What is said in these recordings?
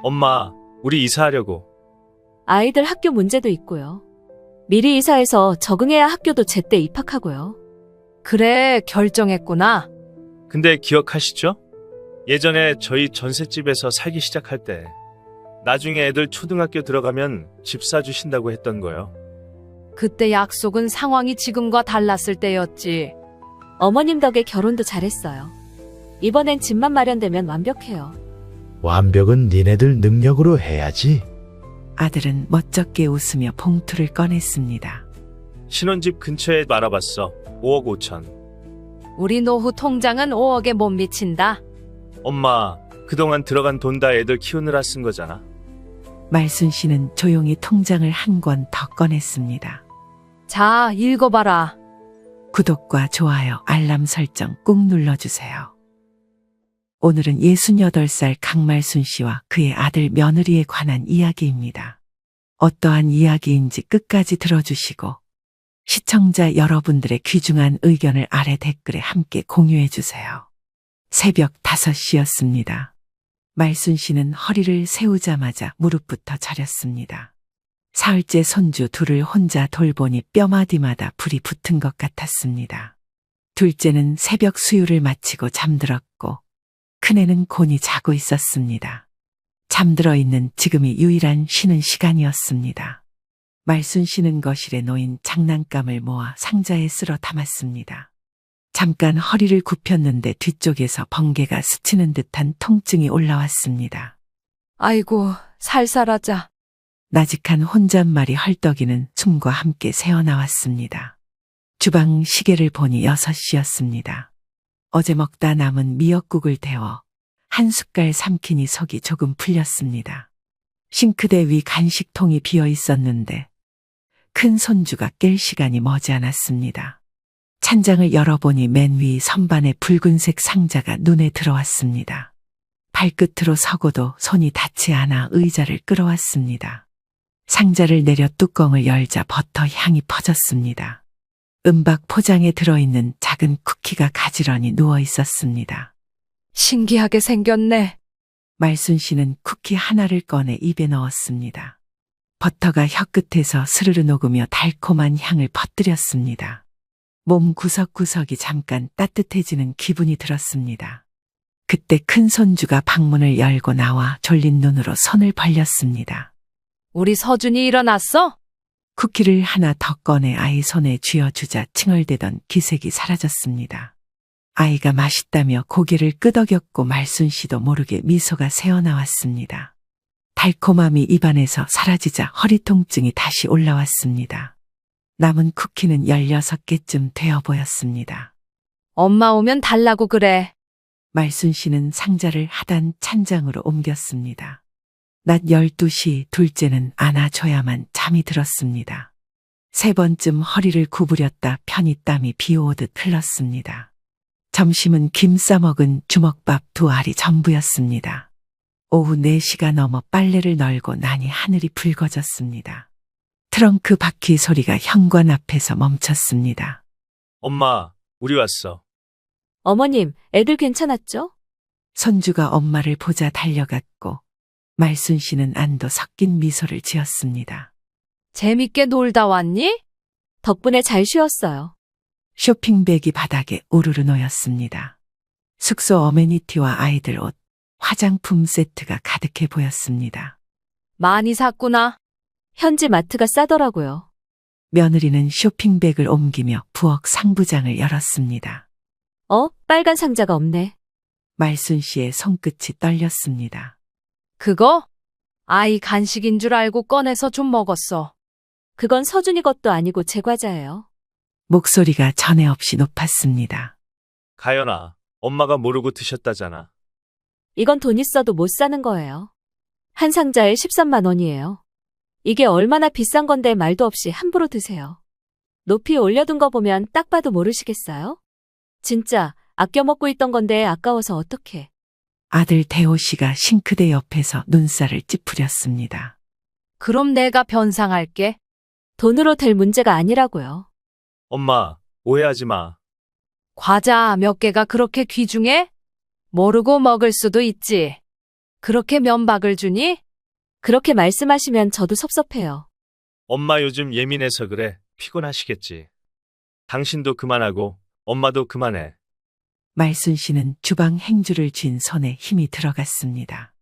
엄마, 우리 이사하려고. 아이들 학교 문제도 있고요. 미리 이사해서 적응해야 학교도 제때 입학하고요. 그래, 결정했구나. 근데 기억하시죠? 예전에 저희 전셋집에서 살기 시작할 때 나중에 애들 초등학교 들어가면 집 사주신다고 했던 거요. 그때 약속은 상황이 지금과 달랐을 때였지. 어머님 덕에 결혼도 잘했어요. 이번엔 집만 마련되면 완벽해요. 완벽은 니네들 능력으로 해야지. 아들은 멋쩍게 웃으며 봉투를 꺼냈습니다. 신혼집 근처에 알아봤어. 5억 5천. 우리 노후 통장은 5억에 못 미친다. 엄마, 그동안 들어간 돈 다 애들 키우느라 쓴 거잖아. 말순 씨는 조용히 통장을 한 권 더 꺼냈습니다. 자, 읽어봐라. 구독과 좋아요, 알람 설정 꾹 눌러주세요. 오늘은 68살 강말순 씨와 그의 아들 며느리에 관한 이야기입니다. 어떠한 이야기인지 끝까지 들어주시고 시청자 여러분들의 귀중한 의견을 아래 댓글에 함께 공유해주세요. 새벽 5시였습니다. 말순 씨는 허리를 세우자마자 무릎부터 저렸습니다. 사흘째 손주 둘을 혼자 돌보니 뼈마디마다 불이 붙은 것 같았습니다. 둘째는 새벽 수유를 마치고 잠들었고 큰애는 곤히 자고 있었습니다. 잠들어 있는 지금이 유일한 쉬는 시간이었습니다. 말순 씨는 거실에 놓인 장난감을 모아 상자에 쓸어 담았습니다. 잠깐 허리를 굽혔는데 뒤쪽에서 번개가 스치는 듯한 통증이 올라왔습니다. 아이고, 살살하자. 나직한 혼잣말이 헐떡이는 숨과 함께 새어나왔습니다. 주방 시계를 보니 6시였습니다. 어제 먹다 남은 미역국을 데워 한 숟갈 삼키니 속이 조금 풀렸습니다. 싱크대 위 간식통이 비어 있었는데 큰 손주가 깰 시간이 머지않았습니다. 찬장을 열어보니 맨 위 선반에 붉은색 상자가 눈에 들어왔습니다. 발끝으로 서고도 손이 닿지 않아 의자를 끌어왔습니다. 상자를 내려 뚜껑을 열자 버터 향이 퍼졌습니다. 은박 포장에 들어있는 작은 쿠키가 가지런히 누워 있었습니다. 신기하게 생겼네. 말순 씨는 쿠키 하나를 꺼내 입에 넣었습니다. 버터가 혀끝에서 스르르 녹으며 달콤한 향을 퍼뜨렸습니다. 몸 구석구석이 잠깐 따뜻해지는 기분이 들었습니다. 그때 큰 손주가 방문을 열고 나와 졸린 눈으로 손을 벌렸습니다. 우리 서준이 일어났어? 쿠키를 하나 더 꺼내 아이 손에 쥐어주자 칭얼대던 기색이 사라졌습니다. 아이가 맛있다며 고개를 끄덕였고 말순 씨도 모르게 미소가 새어나왔습니다. 달콤함이 입안에서 사라지자 허리 통증이 다시 올라왔습니다. 남은 쿠키는 16개쯤 되어 보였습니다. 엄마 오면 달라고 그래. 말순 씨는 상자를 하단 찬장으로 옮겼습니다. 낮 12시 둘째는 안아줘야만 잠이 들었습니다. 3번쯤 허리를 구부렸다 편히 땀이 비오듯 흘렀습니다. 점심은 김 싸먹은 주먹밥 2알이 전부였습니다. 오후 4시가 넘어 빨래를 널고 나니 하늘이 붉어졌습니다. 트렁크 바퀴 소리가 현관 앞에서 멈췄습니다. 엄마, 우리 왔어. 어머님, 애들 괜찮았죠? 손주가 엄마를 보자 달려갔고 말순 씨는 안도 섞인 미소를 지었습니다. 재밌게 놀다 왔니? 덕분에 잘 쉬었어요. 쇼핑백이 바닥에 우르르 놓였습니다. 숙소 어메니티와 아이들 옷, 화장품 세트가 가득해 보였습니다. 많이 샀구나. 현지 마트가 싸더라고요. 며느리는 쇼핑백을 옮기며 부엌 상부장을 열었습니다. 빨간 상자가 없네. 말순 씨의 손끝이 떨렸습니다. 그거? 아이 간식인 줄 알고 꺼내서 좀 먹었어. 그건 서준이 것도 아니고 제 과자예요. 목소리가 전에 없이 높았습니다. 가연아, 엄마가 모르고 드셨다잖아. 이건 돈 있어도 못 사는 거예요. 한 상자에 13만 원이에요. 이게 얼마나 비싼 건데 말도 없이 함부로 드세요. 높이 올려둔 거 보면 딱 봐도 모르시겠어요? 진짜 아껴 먹고 있던 건데 아까워서 어떡해. 아들 대호 씨가 싱크대 옆에서 눈살을 찌푸렸습니다. 그럼 내가 변상할게. 돈으로 될 문제가 아니라고요. 엄마, 오해하지 마. 과자 몇 개가 그렇게 귀중해? 모르고 먹을 수도 있지. 그렇게 면박을 주니? 그렇게 말씀하시면 저도 섭섭해요. 엄마 요즘 예민해서 그래. 피곤하시겠지. 당신도 그만하고 엄마도 그만해. 말순 씨는 주방 행주를 쥔 손에 힘이 들어갔습니다.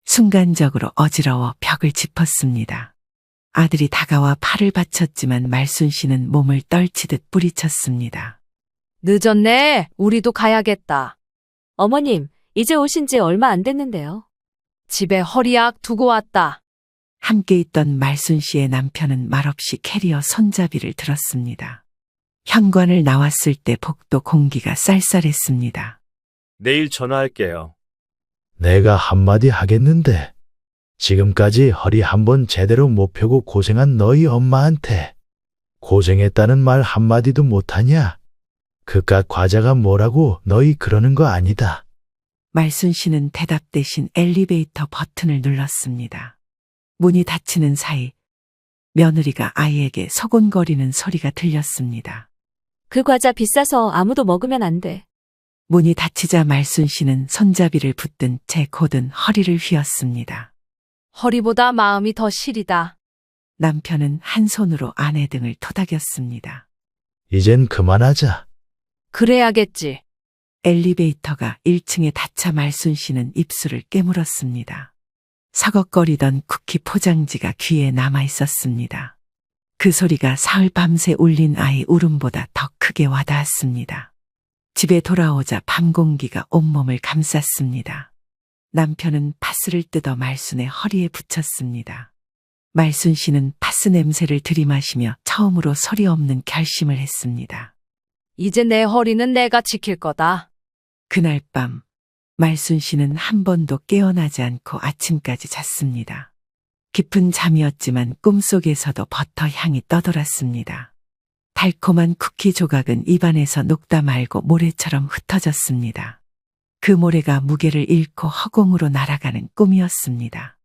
순간적으로 어지러워 벽을 짚었습니다. 아들이 다가와 팔을 받쳤지만 말순 씨는 몸을 떨치듯 뿌리쳤습니다. 늦었네. 우리도 가야겠다. 어머님, 이제 오신 지 얼마 안 됐는데요. 집에 허리약 두고 왔다. 함께 있던 말순 씨의 남편은 말없이 캐리어 손잡이를 들었습니다. 현관을 나왔을 때 복도 공기가 쌀쌀했습니다. 내일 전화할게요. 내가 한마디 하겠는데 지금까지 허리 한번 제대로 못 펴고 고생한 너희 엄마한테 고생했다는 말 한마디도 못하냐? 그깟 과자가 뭐라고 너희 그러는 거 아니다. 말순 씨는 대답 대신 엘리베이터 버튼을 눌렀습니다. 문이 닫히는 사이 며느리가 아이에게 소곤거리는 소리가 들렸습니다. 그 과자 비싸서 아무도 먹으면 안 돼. 문이 닫히자 말순 씨는 손잡이를 붙든 채 곧은 허리를 휘었습니다. 허리보다 마음이 더 시리다. 남편은 한 손으로 아내 등을 토닥였습니다. 이젠 그만하자. 그래야겠지. 엘리베이터가 1층에 닫자 말순 씨는 입술을 깨물었습니다. 서걱거리던 쿠키 포장지가 귀에 남아 있었습니다. 그 소리가 사흘 밤새 울린 아이 울음보다 더 크게 와닿았습니다. 집에 돌아오자 밤 공기가 온몸을 감쌌습니다. 남편은 파스를 뜯어 말순의 허리에 붙였습니다. 말순 씨는 파스 냄새를 들이마시며 처음으로 소리 없는 결심을 했습니다. 이제 내 허리는 내가 지킬 거다. 그날 밤 말순 씨는 한 번도 깨어나지 않고 아침까지 잤습니다. 깊은 잠이었지만 꿈속에서도 버터 향이 떠돌았습니다. 달콤한 쿠키 조각은 입안에서 녹다 말고 모래처럼 흩어졌습니다. 그 모래가 무게를 잃고 허공으로 날아가는 꿈이었습니다.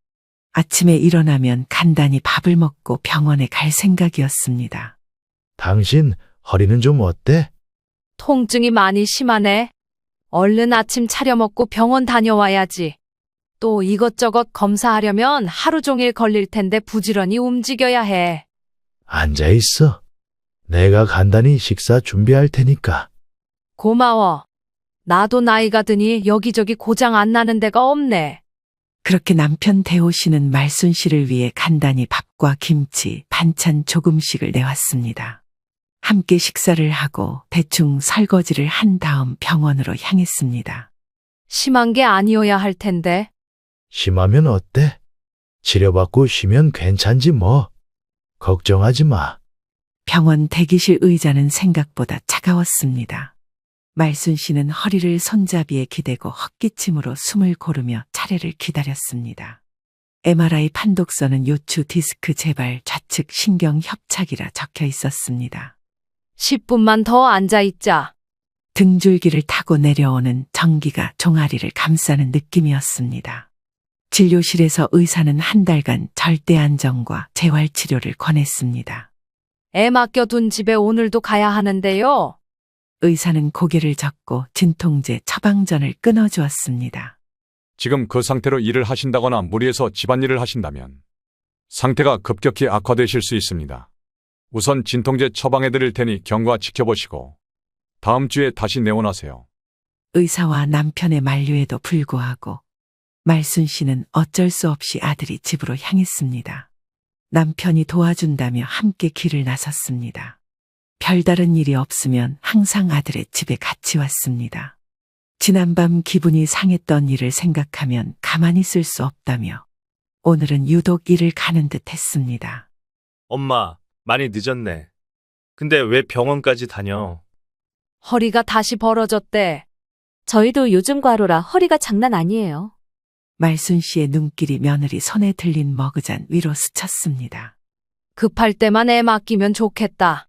아침에 일어나면 간단히 밥을 먹고 병원에 갈 생각이었습니다. 당신 허리는 좀 어때? 통증이 많이 심하네. 얼른 아침 차려 먹고 병원 다녀와야지. 또 이것저것 검사하려면 하루 종일 걸릴 텐데 부지런히 움직여야 해. 앉아 있어. 내가 간단히 식사 준비할 테니까. 고마워. 나도 나이가 드니 여기저기 고장 안 나는 데가 없네. 그렇게 남편 대호 씨는 말순 씨를 위해 간단히 밥과 김치, 반찬 조금씩을 내왔습니다. 함께 식사를 하고 대충 설거지를 한 다음 병원으로 향했습니다. 심한 게 아니어야 할 텐데. 심하면 어때? 치료받고 쉬면 괜찮지 뭐. 걱정하지 마. 병원 대기실 의자는 생각보다 차가웠습니다. 말순 씨는 허리를 손잡이에 기대고 헛기침으로 숨을 고르며 차례를 기다렸습니다. MRI 판독서는 요추 디스크 재발 좌측 신경 협착이라 적혀 있었습니다. 10분만 더 앉아있자. 등줄기를 타고 내려오는 전기가 종아리를 감싸는 느낌이었습니다. 진료실에서 의사는 한 달간 절대 안정과 재활치료를 권했습니다. 애 맡겨둔 집에 오늘도 가야 하는데요. 의사는 고개를 젓고 진통제 처방전을 끊어주었습니다. 지금 그 상태로 일을 하신다거나 무리해서 집안일을 하신다면 상태가 급격히 악화되실 수 있습니다. 우선 진통제 처방해 드릴 테니 경과 지켜보시고 다음 주에 다시 내원하세요. 의사와 남편의 만류에도 불구하고 말순 씨는 어쩔 수 없이 아들이 집으로 향했습니다. 남편이 도와준다며 함께 길을 나섰습니다. 별다른 일이 없으면 항상 아들의 집에 같이 왔습니다. 지난밤 기분이 상했던 일을 생각하면 가만히 있을 수 없다며 오늘은 유독 일을 가는 듯 했습니다. 엄마, 많이 늦었네. 근데 왜 병원까지 다녀? 허리가 다시 벌어졌대. 저희도 요즘 과로라 허리가 장난 아니에요. 말순 씨의 눈길이 며느리 손에 들린 머그잔 위로 스쳤습니다. 급할 때만 애 맡기면 좋겠다.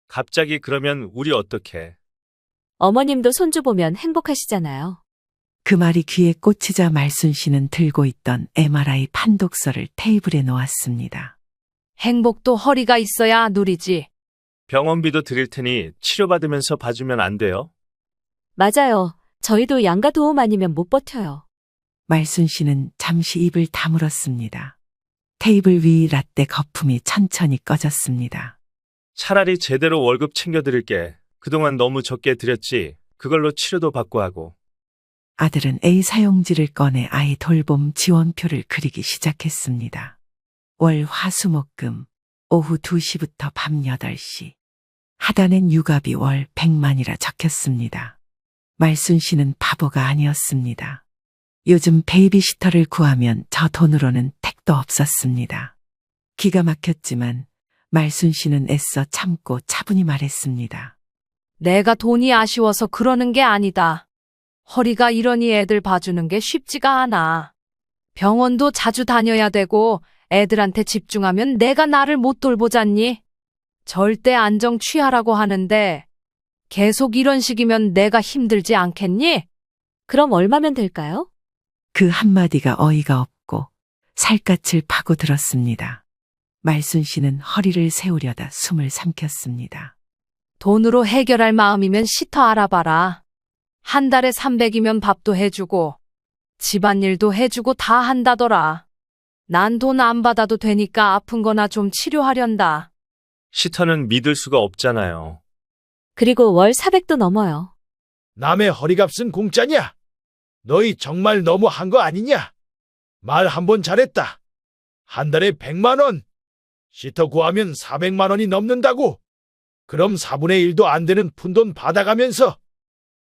갑자기 그러면 우리 어떡해? 어머님도 손주 보면 행복하시잖아요. 그 말이 귀에 꽂히자 말순 씨는 들고 있던 MRI 판독서를 테이블에 놓았습니다. 행복도 허리가 있어야 누리지. 병원비도 드릴 테니 치료받으면서 봐주면 안 돼요? 맞아요. 저희도 양가 도움 아니면 못 버텨요. 말순 씨는 잠시 입을 다물었습니다. 테이블 위 라떼 거품이 천천히 꺼졌습니다. 차라리 제대로 월급 챙겨드릴게. 그동안 너무 적게 드렸지. 그걸로 치료도 받고 하고. 아들은 A 사용지를 꺼내 아이 돌봄 지원표를 그리기 시작했습니다. 월 화수목금 오후 2시부터 밤 8시. 하단엔 육아비 월 100만이라 적혔습니다. 말순 씨는 바보가 아니었습니다. 요즘 베이비시터를 구하면 저 돈으로는 택도 없었습니다. 기가 막혔지만 말순 씨는 애써 참고 차분히 말했습니다. 내가 돈이 아쉬워서 그러는 게 아니다. 허리가 이러니 애들 봐주는 게 쉽지가 않아. 병원도 자주 다녀야 되고 애들한테 집중하면 내가 나를 못 돌보잖니? 절대 안정 취하라고 하는데 계속 이런 식이면 내가 힘들지 않겠니? 그럼 얼마면 될까요? 그 한마디가 어이가 없고 살갗을 파고들었습니다. 말순 씨는 허리를 세우려다 숨을 삼켰습니다. 돈으로 해결할 마음이면 시터 알아봐라. 한 달에 300이면 밥도 해주고 집안일도 해주고 다 한다더라. 난 돈 안 받아도 되니까 아픈 거나 좀 치료하련다. 시터는 믿을 수가 없잖아요. 그리고 월 400도 넘어요. 남의 허리값은 공짜냐? 너희 정말 너무 한 거 아니냐? 말 한 번 잘했다. 한 달에 100만 원. 시터 구하면 400만 원이 넘는다고. 그럼 4분의 1도 안 되는 푼돈 받아가면서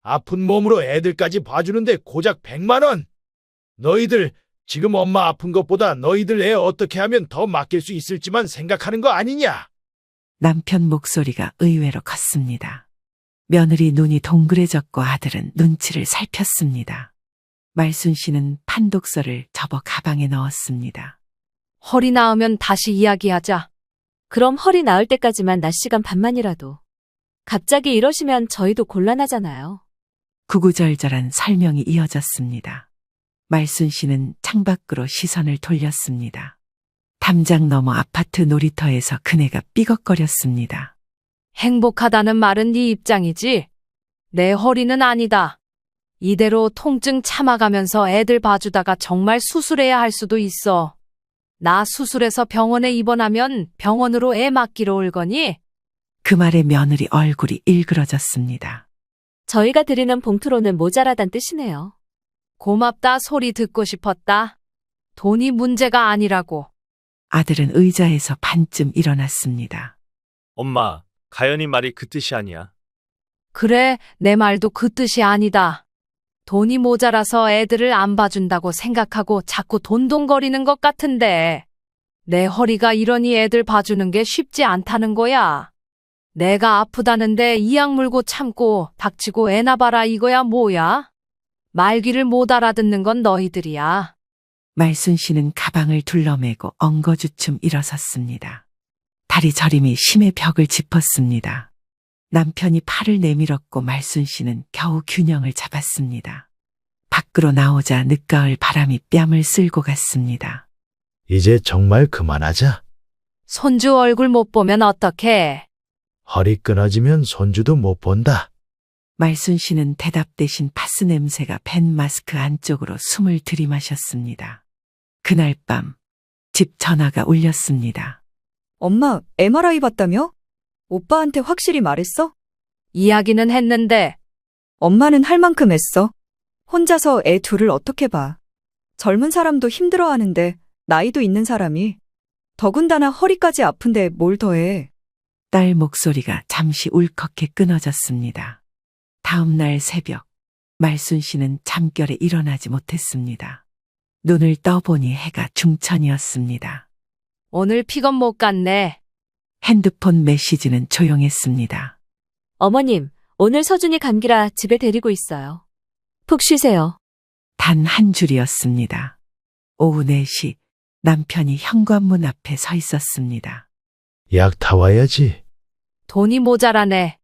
아픈 몸으로 애들까지 봐주는데 고작 100만 원. 너희들 지금 엄마 아픈 것보다 너희들 애 어떻게 하면 더 맡길 수 있을지만 생각하는 거 아니냐? 남편 목소리가 의외로 컸습니다. 며느리 눈이 동그래졌고 아들은 눈치를 살폈습니다. 말순 씨는 판독서를 접어 가방에 넣었습니다. 허리 나으면 다시 이야기하자. 그럼 허리 나을 때까지만 낮 시간 반만이라도. 갑자기 이러시면 저희도 곤란하잖아요. 구구절절한 설명이 이어졌습니다. 말순 씨는 창밖으로 시선을 돌렸습니다. 담장 너머 아파트 놀이터에서 그네가 삐걱거렸습니다. 행복하다는 말은 네 입장이지. 내 허리는 아니다. 이대로 통증 참아가면서 애들 봐주다가 정말 수술해야 할 수도 있어. 나 수술해서 병원에 입원하면 병원으로 애 맡기러 올 거니? 그 말에 며느리 얼굴이 일그러졌습니다. 저희가 드리는 봉투로는 모자라단 뜻이네요. 고맙다 소리 듣고 싶었다. 돈이 문제가 아니라고. 아들은 의자에서 반쯤 일어났습니다. 엄마, 가연이 말이 그 뜻이 아니야. 그래, 내 말도 그 뜻이 아니다. 돈이 모자라서 애들을 안 봐준다고 생각하고 자꾸 돈돈거리는 것 같은데. 내 허리가 이러니 애들 봐주는 게 쉽지 않다는 거야. 내가 아프다는데 이악 물고 참고 닥치고 애나 봐라 이거야 뭐야? 말귀를 못 알아듣는 건 너희들이야. 말순 씨는 가방을 둘러매고 엉거주춤 일어섰습니다. 다리 저림이 심해 벽을 짚었습니다. 남편이 팔을 내밀었고 말순 씨는 겨우 균형을 잡았습니다. 밖으로 나오자 늦가을 바람이 뺨을 쓸고 갔습니다. 이제 정말 그만하자. 손주 얼굴 못 보면 어떡해? 허리 끊어지면 손주도 못 본다. 말순 씨는 대답 대신 파스 냄새가 밴 마스크 안쪽으로 숨을 들이마셨습니다. 그날 밤 집 전화가 울렸습니다. 엄마, MRI 봤다며? 오빠한테 확실히 말했어? 이야기는 했는데 엄마는 할 만큼 했어. 혼자서 애 둘을 어떻게 봐. 젊은 사람도 힘들어하는데 나이도 있는 사람이. 더군다나 허리까지 아픈데 뭘 더해. 딸 목소리가 잠시 울컥해 끊어졌습니다. 다음 날 새벽, 말순 씨는 잠결에 일어나지 못했습니다. 눈을 떠보니 해가 중천이었습니다. 오늘 픽업 못 갔네. 핸드폰 메시지는 조용했습니다. 어머님, 오늘 서준이 감기라 집에 데리고 있어요. 푹 쉬세요. 단 한 줄이었습니다. 오후 4시 남편이 현관문 앞에 서 있었습니다. 약 타와야지. 돈이 모자라네.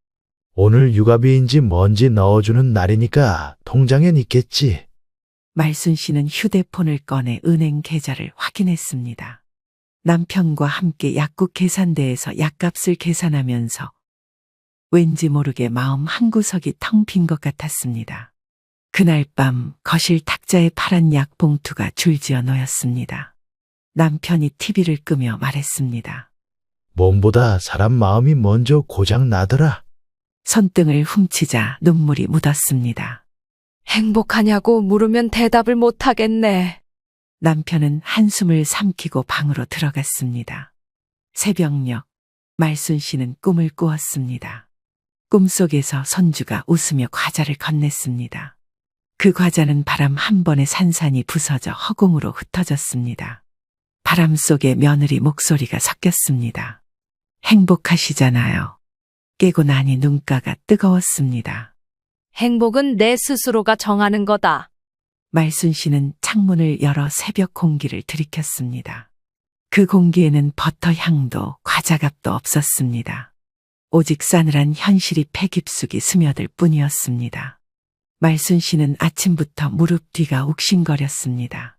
오늘 육아비인지 뭔지 넣어주는 날이니까 통장엔 있겠지. 말순 씨는 휴대폰을 꺼내 은행 계좌를 확인했습니다. 남편과 함께 약국 계산대에서 약값을 계산하면서 왠지 모르게 마음 한구석이 텅 빈 것 같았습니다. 그날 밤 거실 탁자 액자에 파란 약 봉투가 줄지어 놓였습니다. 남편이 TV를 끄며 말했습니다. 몸보다 사람 마음이 먼저 고장 나더라. 손등을 훔치자 눈물이 묻었습니다. 행복하냐고 물으면 대답을 못하겠네. 남편은 한숨을 삼키고 방으로 들어갔습니다. 새벽녘, 말순 씨는 꿈을 꾸었습니다. 꿈속에서 손주가 웃으며 과자를 건넸습니다. 그 과자는 바람 한 번에 산산이 부서져 허공으로 흩어졌습니다. 바람 속에 며느리 목소리가 섞였습니다. 행복하시잖아요. 깨고 나니 눈가가 뜨거웠습니다. 행복은 내 스스로가 정하는 거다. 말순 씨는 창문을 열어 새벽 공기를 들이켰습니다. 그 공기에는 버터 향도 과자 값도 없었습니다. 오직 싸늘한 현실이 폐 깊숙이 스며들 뿐이었습니다. 말순 씨는 아침부터 무릎 뒤가 욱신거렸습니다.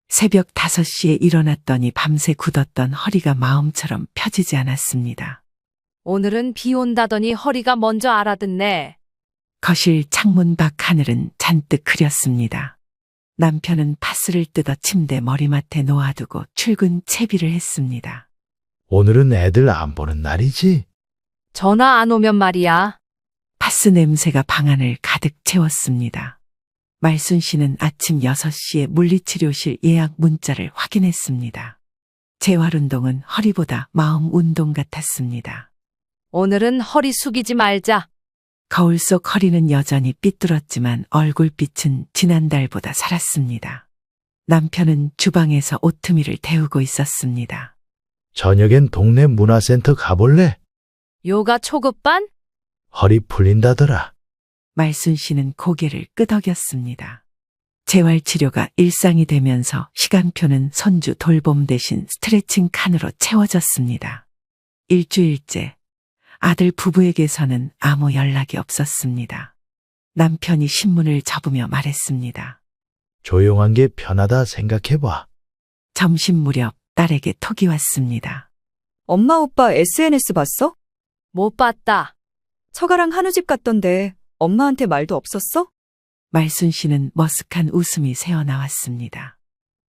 새벽 5시에 일어났더니 밤새 굳었던 허리가 마음처럼 펴지지 않았습니다. 오늘은 비 온다더니 허리가 먼저 알아듣네. 거실 창문 밖 하늘은 잔뜩 흐렸습니다. 남편은 파스를 뜯어 침대 머리맡에 놓아두고 출근 채비를 했습니다. 오늘은 애들 안 보는 날이지? 전화 안 오면 말이야. 파스 냄새가 방 안을 가득 채웠습니다. 말순 씨는 아침 6시에 물리치료실 예약 문자를 확인했습니다. 재활운동은 허리보다 마음 운동 같았습니다. 오늘은 허리 숙이지 말자. 거울 속 허리는 여전히 삐뚤었지만 얼굴빛은 지난달보다 살았습니다. 남편은 주방에서 오트밀을 데우고 있었습니다. 저녁엔 동네 문화센터 가볼래? 요가 초급반? 허리 풀린다더라. 말순 씨는 고개를 끄덕였습니다. 재활치료가 일상이 되면서 시간표는 손주 돌봄 대신 스트레칭 칸으로 채워졌습니다. 일주일째 아들 부부에게서는 아무 연락이 없었습니다. 남편이 신문을 접으며 말했습니다. 조용한 게 편하다 생각해봐. 점심 무렵 딸에게 톡이 왔습니다. 엄마 오빠 SNS 봤어? 못 봤다. 처가랑 한우집 갔던데 엄마한테 말도 없었어? 말순 씨는 머쓱한 웃음이 새어나왔습니다.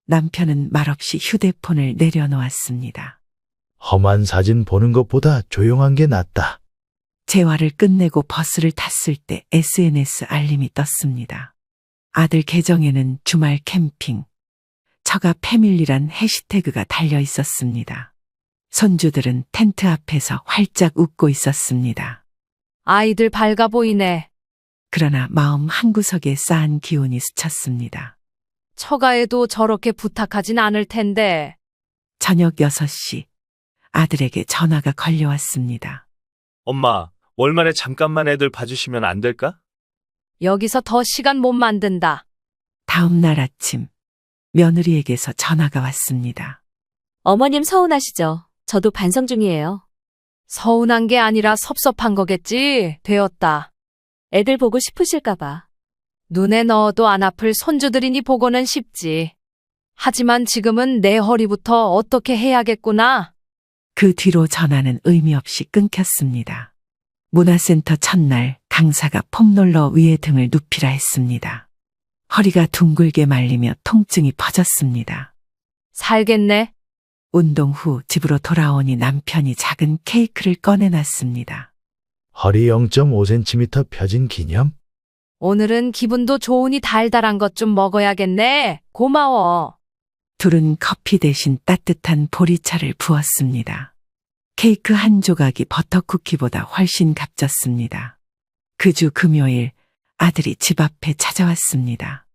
남편은 말없이 휴대폰을 내려놓았습니다. 험한 사진 보는 것보다 조용한 게 낫다. 재활을 끝내고 버스를 탔을 때 SNS 알림이 떴습니다. 아들 계정에는 주말 캠핑, 처가 패밀리란 해시태그가 달려 있었습니다. 손주들은 텐트 앞에서 활짝 웃고 있었습니다. 아이들 밝아 보이네. 그러나 마음 한구석에 쌓은 기운이 스쳤습니다. 처가에도 저렇게 부탁하진 않을 텐데. 저녁 6시 아들에게 전화가 걸려왔습니다. 엄마, 월말에 잠깐만 애들 봐주시면 안 될까? 여기서 더 시간 못 만든다. 다음 날 아침 며느리에게서 전화가 왔습니다. 어머님 서운하시죠? 저도 반성 중이에요. 서운한 게 아니라 섭섭한 거겠지. 되었다. 애들 보고 싶으실까봐. 눈에 넣어도 안 아플 손주들이니 보고는 쉽지. 하지만 지금은 내 허리부터 어떻게 해야겠구나. 그 뒤로 전화는 의미 없이 끊겼습니다. 문화센터 첫날 강사가 폼롤러 위에 등을 눕히라 했습니다. 허리가 둥글게 말리며 통증이 퍼졌습니다. 살겠네. 운동 후 집으로 돌아오니 남편이 작은 케이크를 꺼내놨습니다. 허리 0.5cm 펴진 기념? 오늘은 기분도 좋으니 달달한 것 좀 먹어야겠네. 고마워. 둘은 커피 대신 따뜻한 보리차를 부었습니다. 케이크 한 조각이 버터쿠키보다 훨씬 값졌습니다. 그 주 금요일 아들이 집 앞에 찾아왔습니다.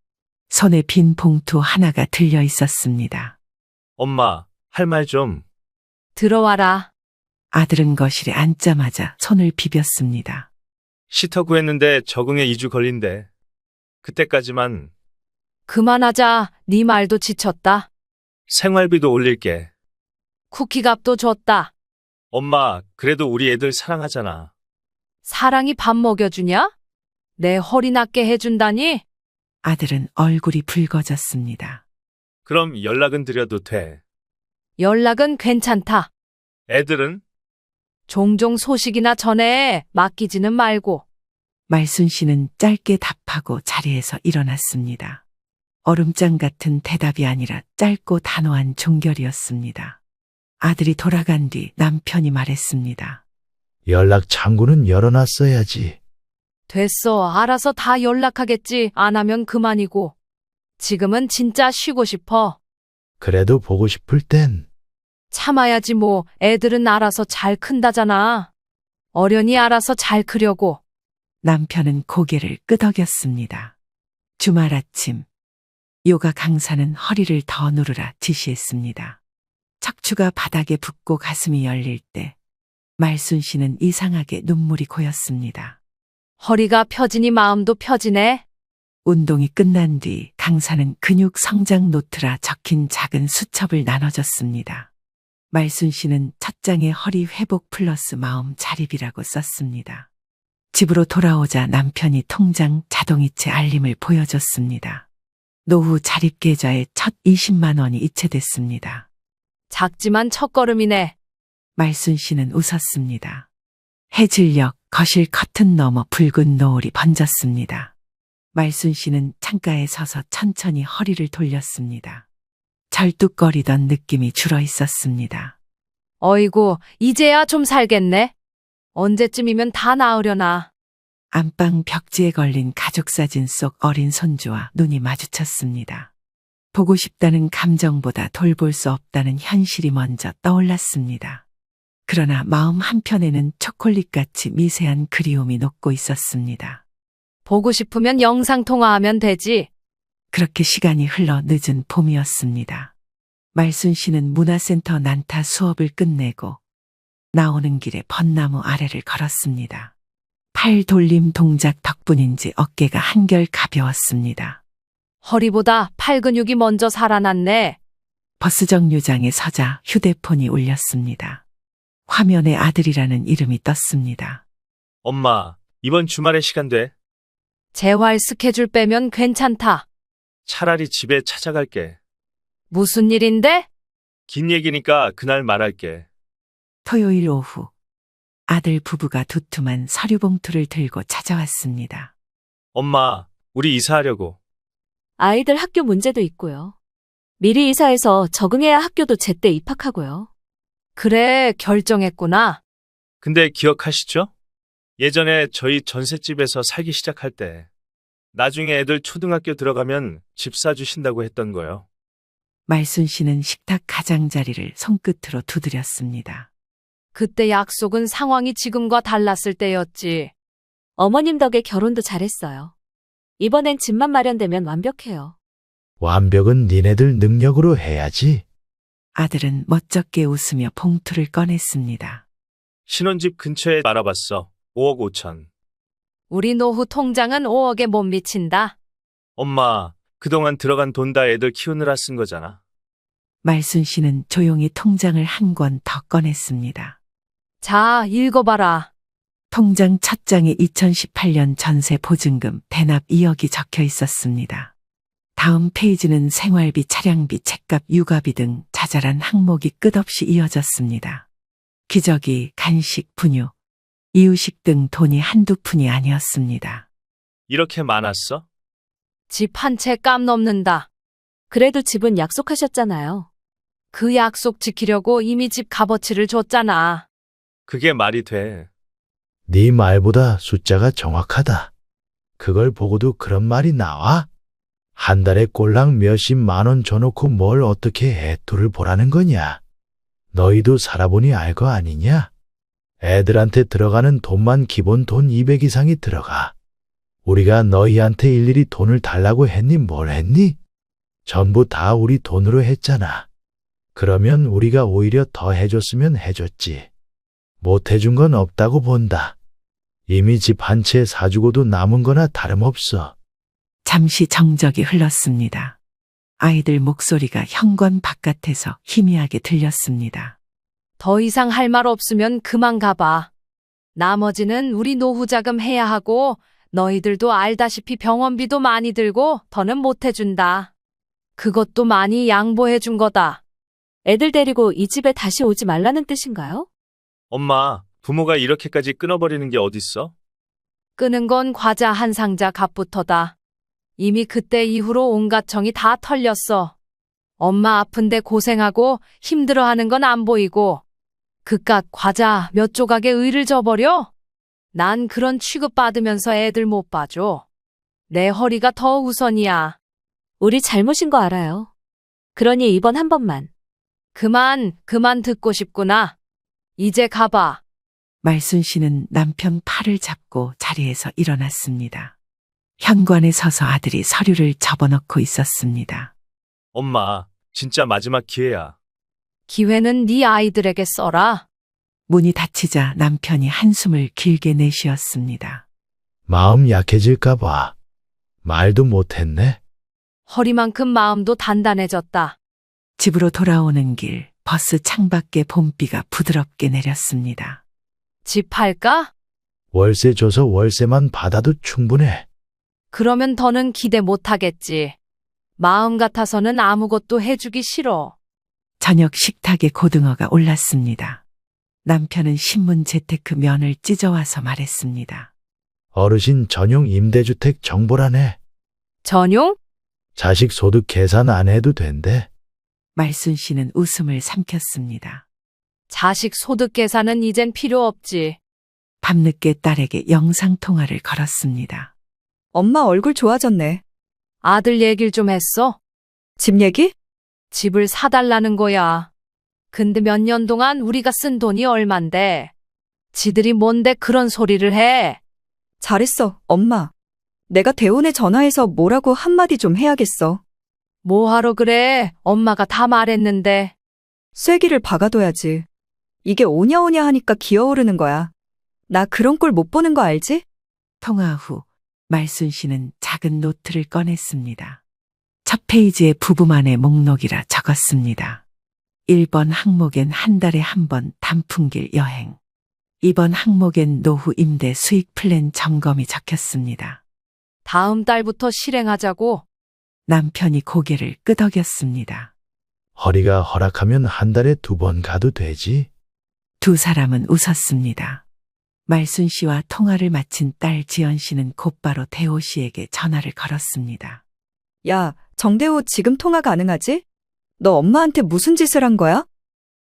손에 빈 봉투 하나가 들려 있었습니다. 엄마, 할 말 좀. 들어와라. 아들은 거실에 앉자마자 손을 비볐습니다. 시터 구했는데 적응에 2주 걸린대. 그때까지만 그만하자. 네 말도 지쳤다. 생활비도 올릴게. 쿠키 값도 줬다. 엄마, 그래도 우리 애들 사랑하잖아. 사랑이 밥 먹여주냐? 내 허리 낫게 해준다니? 아들은 얼굴이 붉어졌습니다. 그럼 연락은 드려도 돼. 연락은 괜찮다. 애들은? 종종 소식이나 전해. 맡기지는 말고. 말순 씨는 짧게 답하고 자리에서 일어났습니다. 얼음장 같은 대답이 아니라 짧고 단호한 종결이었습니다. 아들이 돌아간 뒤 남편이 말했습니다. 연락 창구는 열어놨어야지. 됐어. 알아서 다 연락하겠지. 안 하면 그만이고. 지금은 진짜 쉬고 싶어. 그래도 보고 싶을 땐 참아야지 뭐. 애들은 알아서 잘 큰다잖아. 어련히 알아서 잘 크려고. 남편은 고개를 끄덕였습니다. 주말 아침, 요가 강사는 허리를 더 누르라 지시했습니다. 척추가 바닥에 붙고 가슴이 열릴 때 말순 씨는 이상하게 눈물이 고였습니다. 허리가 펴지니 마음도 펴지네. 운동이 끝난 뒤 강사는 근육 성장 노트라 적힌 작은 수첩을 나눠줬습니다. 말순 씨는 첫 장에 허리 회복 플러스 마음 자립이라고 썼습니다. 집으로 돌아오자 남편이 통장 자동이체 알림을 보여줬습니다. 노후 자립 계좌에 첫 20만 원이 이체됐습니다. 작지만 첫걸음이네. 말순 씨는 웃었습니다. 해질녘 거실 커튼 너머 붉은 노을이 번졌습니다. 말순 씨는 창가에 서서 천천히 허리를 돌렸습니다. 절뚝거리던 느낌이 줄어 있었습니다. 어이구, 이제야 좀 살겠네. 언제쯤이면 다 나으려나. 안방 벽지에 걸린 가족 사진 속 어린 손주와 눈이 마주쳤습니다. 보고 싶다는 감정보다 돌볼 수 없다는 현실이 먼저 떠올랐습니다. 그러나 마음 한편에는 초콜릿같이 미세한 그리움이 녹고 있었습니다. 보고 싶으면 영상통화하면 되지. 그렇게 시간이 흘러 늦은 봄이었습니다. 말순 씨는 문화센터 난타 수업을 끝내고 나오는 길에 벚나무 아래를 걸었습니다. 팔 돌림 동작 덕분인지 어깨가 한결 가벼웠습니다. 허리보다 팔 근육이 먼저 살아났네. 버스 정류장에 서자 휴대폰이 울렸습니다. 화면에 아들이라는 이름이 떴습니다. 엄마, 이번 주말에 시간 돼? 재활 스케줄 빼면 괜찮다. 차라리 집에 찾아갈게. 무슨 일인데? 긴 얘기니까 그날 말할게. 토요일 오후 아들 부부가 두툼한 서류 봉투를 들고 찾아왔습니다. 엄마, 우리 이사하려고. 아이들 학교 문제도 있고요. 미리 이사해서 적응해야 학교도 제때 입학하고요. 그래, 결정했구나. 근데 기억하시죠? 예전에 저희 전셋집에서 살기 시작할 때 나중에 애들 초등학교 들어가면 집 사주신다고 했던 거요. 말순 씨는 식탁 가장자리를 손끝으로 두드렸습니다. 그때 약속은 상황이 지금과 달랐을 때였지. 어머님 덕에 결혼도 잘했어요. 이번엔 집만 마련되면 완벽해요. 완벽은 니네들 능력으로 해야지. 아들은 멋쩍게 웃으며 봉투를 꺼냈습니다. 신혼집 근처에 알아봤어. 5억 5천. 우리 노후 통장은 5억에 못 미친다. 엄마, 그동안 들어간 돈 다 애들 키우느라 쓴 거잖아. 말순 씨는 조용히 통장을 한 권 더 꺼냈습니다. 자, 읽어봐라. 통장 첫 장에 2018년 전세 보증금 대납 2억이 적혀 있었습니다. 다음 페이지는 생활비, 차량비, 책값, 육아비 등 자잘한 항목이 끝없이 이어졌습니다. 기저귀, 간식, 분유, 이유식 등 돈이 한두 푼이 아니었습니다. 이렇게 많았어? 집 한 채 깜 넘는다. 그래도 집은 약속하셨잖아요. 그 약속 지키려고 이미 집 값어치를 줬잖아. 그게 말이 돼. 네 말보다 숫자가 정확하다. 그걸 보고도 그런 말이 나와? 한 달에 꼴랑 몇십만 원 줘놓고 뭘 어떻게 애토를 보라는 거냐? 너희도 살아보니 알 거 아니냐? 애들한테 들어가는 돈만 기본 돈 200 이상이 들어가. 우리가 너희한테 일일이 돈을 달라고 했니? 뭘 했니? 전부 다 우리 돈으로 했잖아. 그러면 우리가 오히려 더 해줬으면 해줬지. 못 해준 건 없다고 본다. 이미 집 한 채 사주고도 남은 거나 다름없어. 잠시 정적이 흘렀습니다. 아이들 목소리가 현관 바깥에서 희미하게 들렸습니다. 더 이상 할 말 없으면 그만 가봐. 나머지는 우리 노후 자금 해야 하고 너희들도 알다시피 병원비도 많이 들고 더는 못 해준다. 그것도 많이 양보해 준 거다. 애들 데리고 이 집에 다시 오지 말라는 뜻인가요? 엄마, 부모가 이렇게까지 끊어버리는 게 어딨어? 끄는 건 과자 한 상자 값부터다. 이미 그때 이후로 온갖 정이 다 털렸어. 엄마 아픈데 고생하고 힘들어하는 건 안 보이고 그깟 과자 몇 조각에 의를 져버려? 난 그런 취급받으면서 애들 못 봐줘. 내 허리가 더 우선이야. 우리 잘못인 거 알아요. 그러니 이번 한 번만. 그만 듣고 싶구나. 이제 가봐. 말순 씨는 남편 팔을 잡고 자리에서 일어났습니다. 현관에 서서 아들이 서류를 접어넣고 있었습니다. 엄마, 진짜 마지막 기회야. 기회는 네 아이들에게 써라. 문이 닫히자 남편이 한숨을 길게 내쉬었습니다. 마음 약해질까봐 말도 못했네. 허리만큼 마음도 단단해졌다. 집으로 돌아오는 길 버스 창밖에 봄비가 부드럽게 내렸습니다. 집 팔까? 월세 줘서 월세만 받아도 충분해. 그러면 더는 기대 못하겠지. 마음 같아서는 아무것도 해주기 싫어. 저녁 식탁에 고등어가 올랐습니다. 남편은 신문 재테크 면을 찢어와서 말했습니다. 어르신 전용 임대주택 정보라네. 전용? 자식 소득 계산 안 해도 된대. 말순 씨는 웃음을 삼켰습니다. 자식 소득 계산은 이젠 필요 없지. 밤늦게 딸에게 영상통화를 걸었습니다. 엄마 얼굴 좋아졌네. 아들 얘길 좀 했어? 집 얘기? 집을 사달라는 거야. 근데 몇 년 동안 우리가 쓴 돈이 얼만데. 지들이 뭔데 그런 소리를 해. 잘했어, 엄마. 내가 대원에 전화해서 뭐라고 한마디 좀 해야겠어. 뭐하러 그래? 엄마가 다 말했는데. 쐐기를 박아둬야지. 이게 오냐오냐 하니까 기어오르는 거야. 나 그런 꼴 못 보는 거 알지? 통화 후 말순 씨는 작은 노트를 꺼냈습니다. 첫 페이지에 부부만의 목록이라 적었습니다. 1번 항목엔 한 달에 한 번 단풍길 여행. 2번 항목엔 노후 임대 수익 플랜 점검이 적혔습니다. 다음 달부터 실행하자고. 남편이 고개를 끄덕였습니다. 허리가 허락하면 한 달에 2번 가도 되지. 두 사람은 웃었습니다. 말순 씨와 통화를 마친 딸 지연 씨는 곧바로 대호 씨에게 전화를 걸었습니다. 야, 정대호 지금 통화 가능하지? 너 엄마한테 무슨 짓을 한 거야?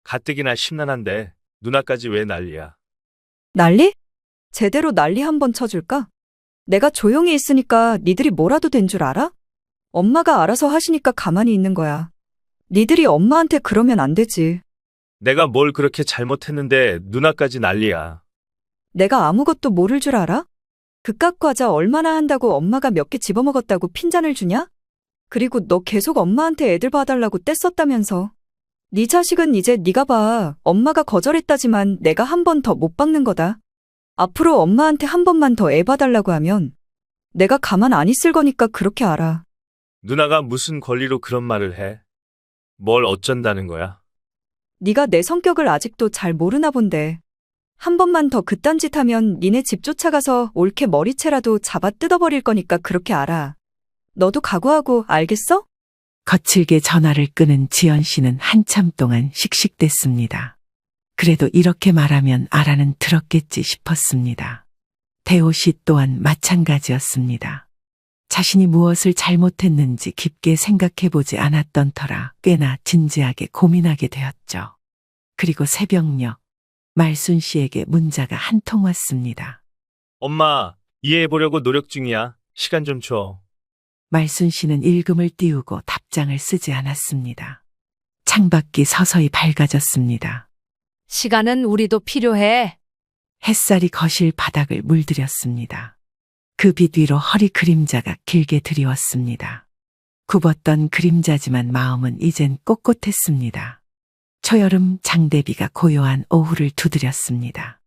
가뜩이나 심란한데 누나까지 왜 난리야. 난리? 제대로 난리 한번 쳐줄까? 내가 조용히 있으니까 니들이 뭐라도 된 줄 알아? 엄마가 알아서 하시니까 가만히 있는 거야. 니들이 엄마한테 그러면 안 되지. 내가 뭘 그렇게 잘못했는데 누나까지 난리야. 내가 아무것도 모를 줄 알아? 그깟 과자 얼마나 한다고 엄마가 몇 개 집어먹었다고 핀잔을 주냐? 그리고 너 계속 엄마한테 애들 봐달라고 떼썼다면서. 네 자식은 이제 네가 봐. 엄마가 거절했다지만 내가 한 번 더 못 박는 거다. 앞으로 엄마한테 한 번만 더 애 봐달라고 하면 내가 가만 안 있을 거니까 그렇게 알아. 누나가 무슨 권리로 그런 말을 해? 뭘 어쩐다는 거야? 네가 내 성격을 아직도 잘 모르나 본데. 한 번만 더 그딴 짓 하면 니네 집 쫓아가서 올케 머리채라도 잡아 뜯어버릴 거니까 그렇게 알아. 너도 각오하고 알겠어? 거칠게 전화를 끄는 지연 씨는 한참 동안 씩씩댔습니다. 그래도 이렇게 말하면 알아는 들었겠지 싶었습니다. 대호 씨 또한 마찬가지였습니다. 자신이 무엇을 잘못했는지 깊게 생각해보지 않았던 터라 꽤나 진지하게 고민하게 되었죠. 그리고 새벽녘 말순 씨에게 문자가 한 통 왔습니다. 엄마, 이해해보려고 노력 중이야. 시간 좀 줘. 말순 씨는 읽음을 띄우고 답장을 쓰지 않았습니다. 창밖이 서서히 밝아졌습니다. 시간은 우리도 필요해. 햇살이 거실 바닥을 물들였습니다. 그 빛 위로 허리 그림자가 길게 드리웠습니다. 굽었던 그림자지만 마음은 이젠 꼿꼿했습니다. 초여름 장대비가 고요한 오후를 두드렸습니다.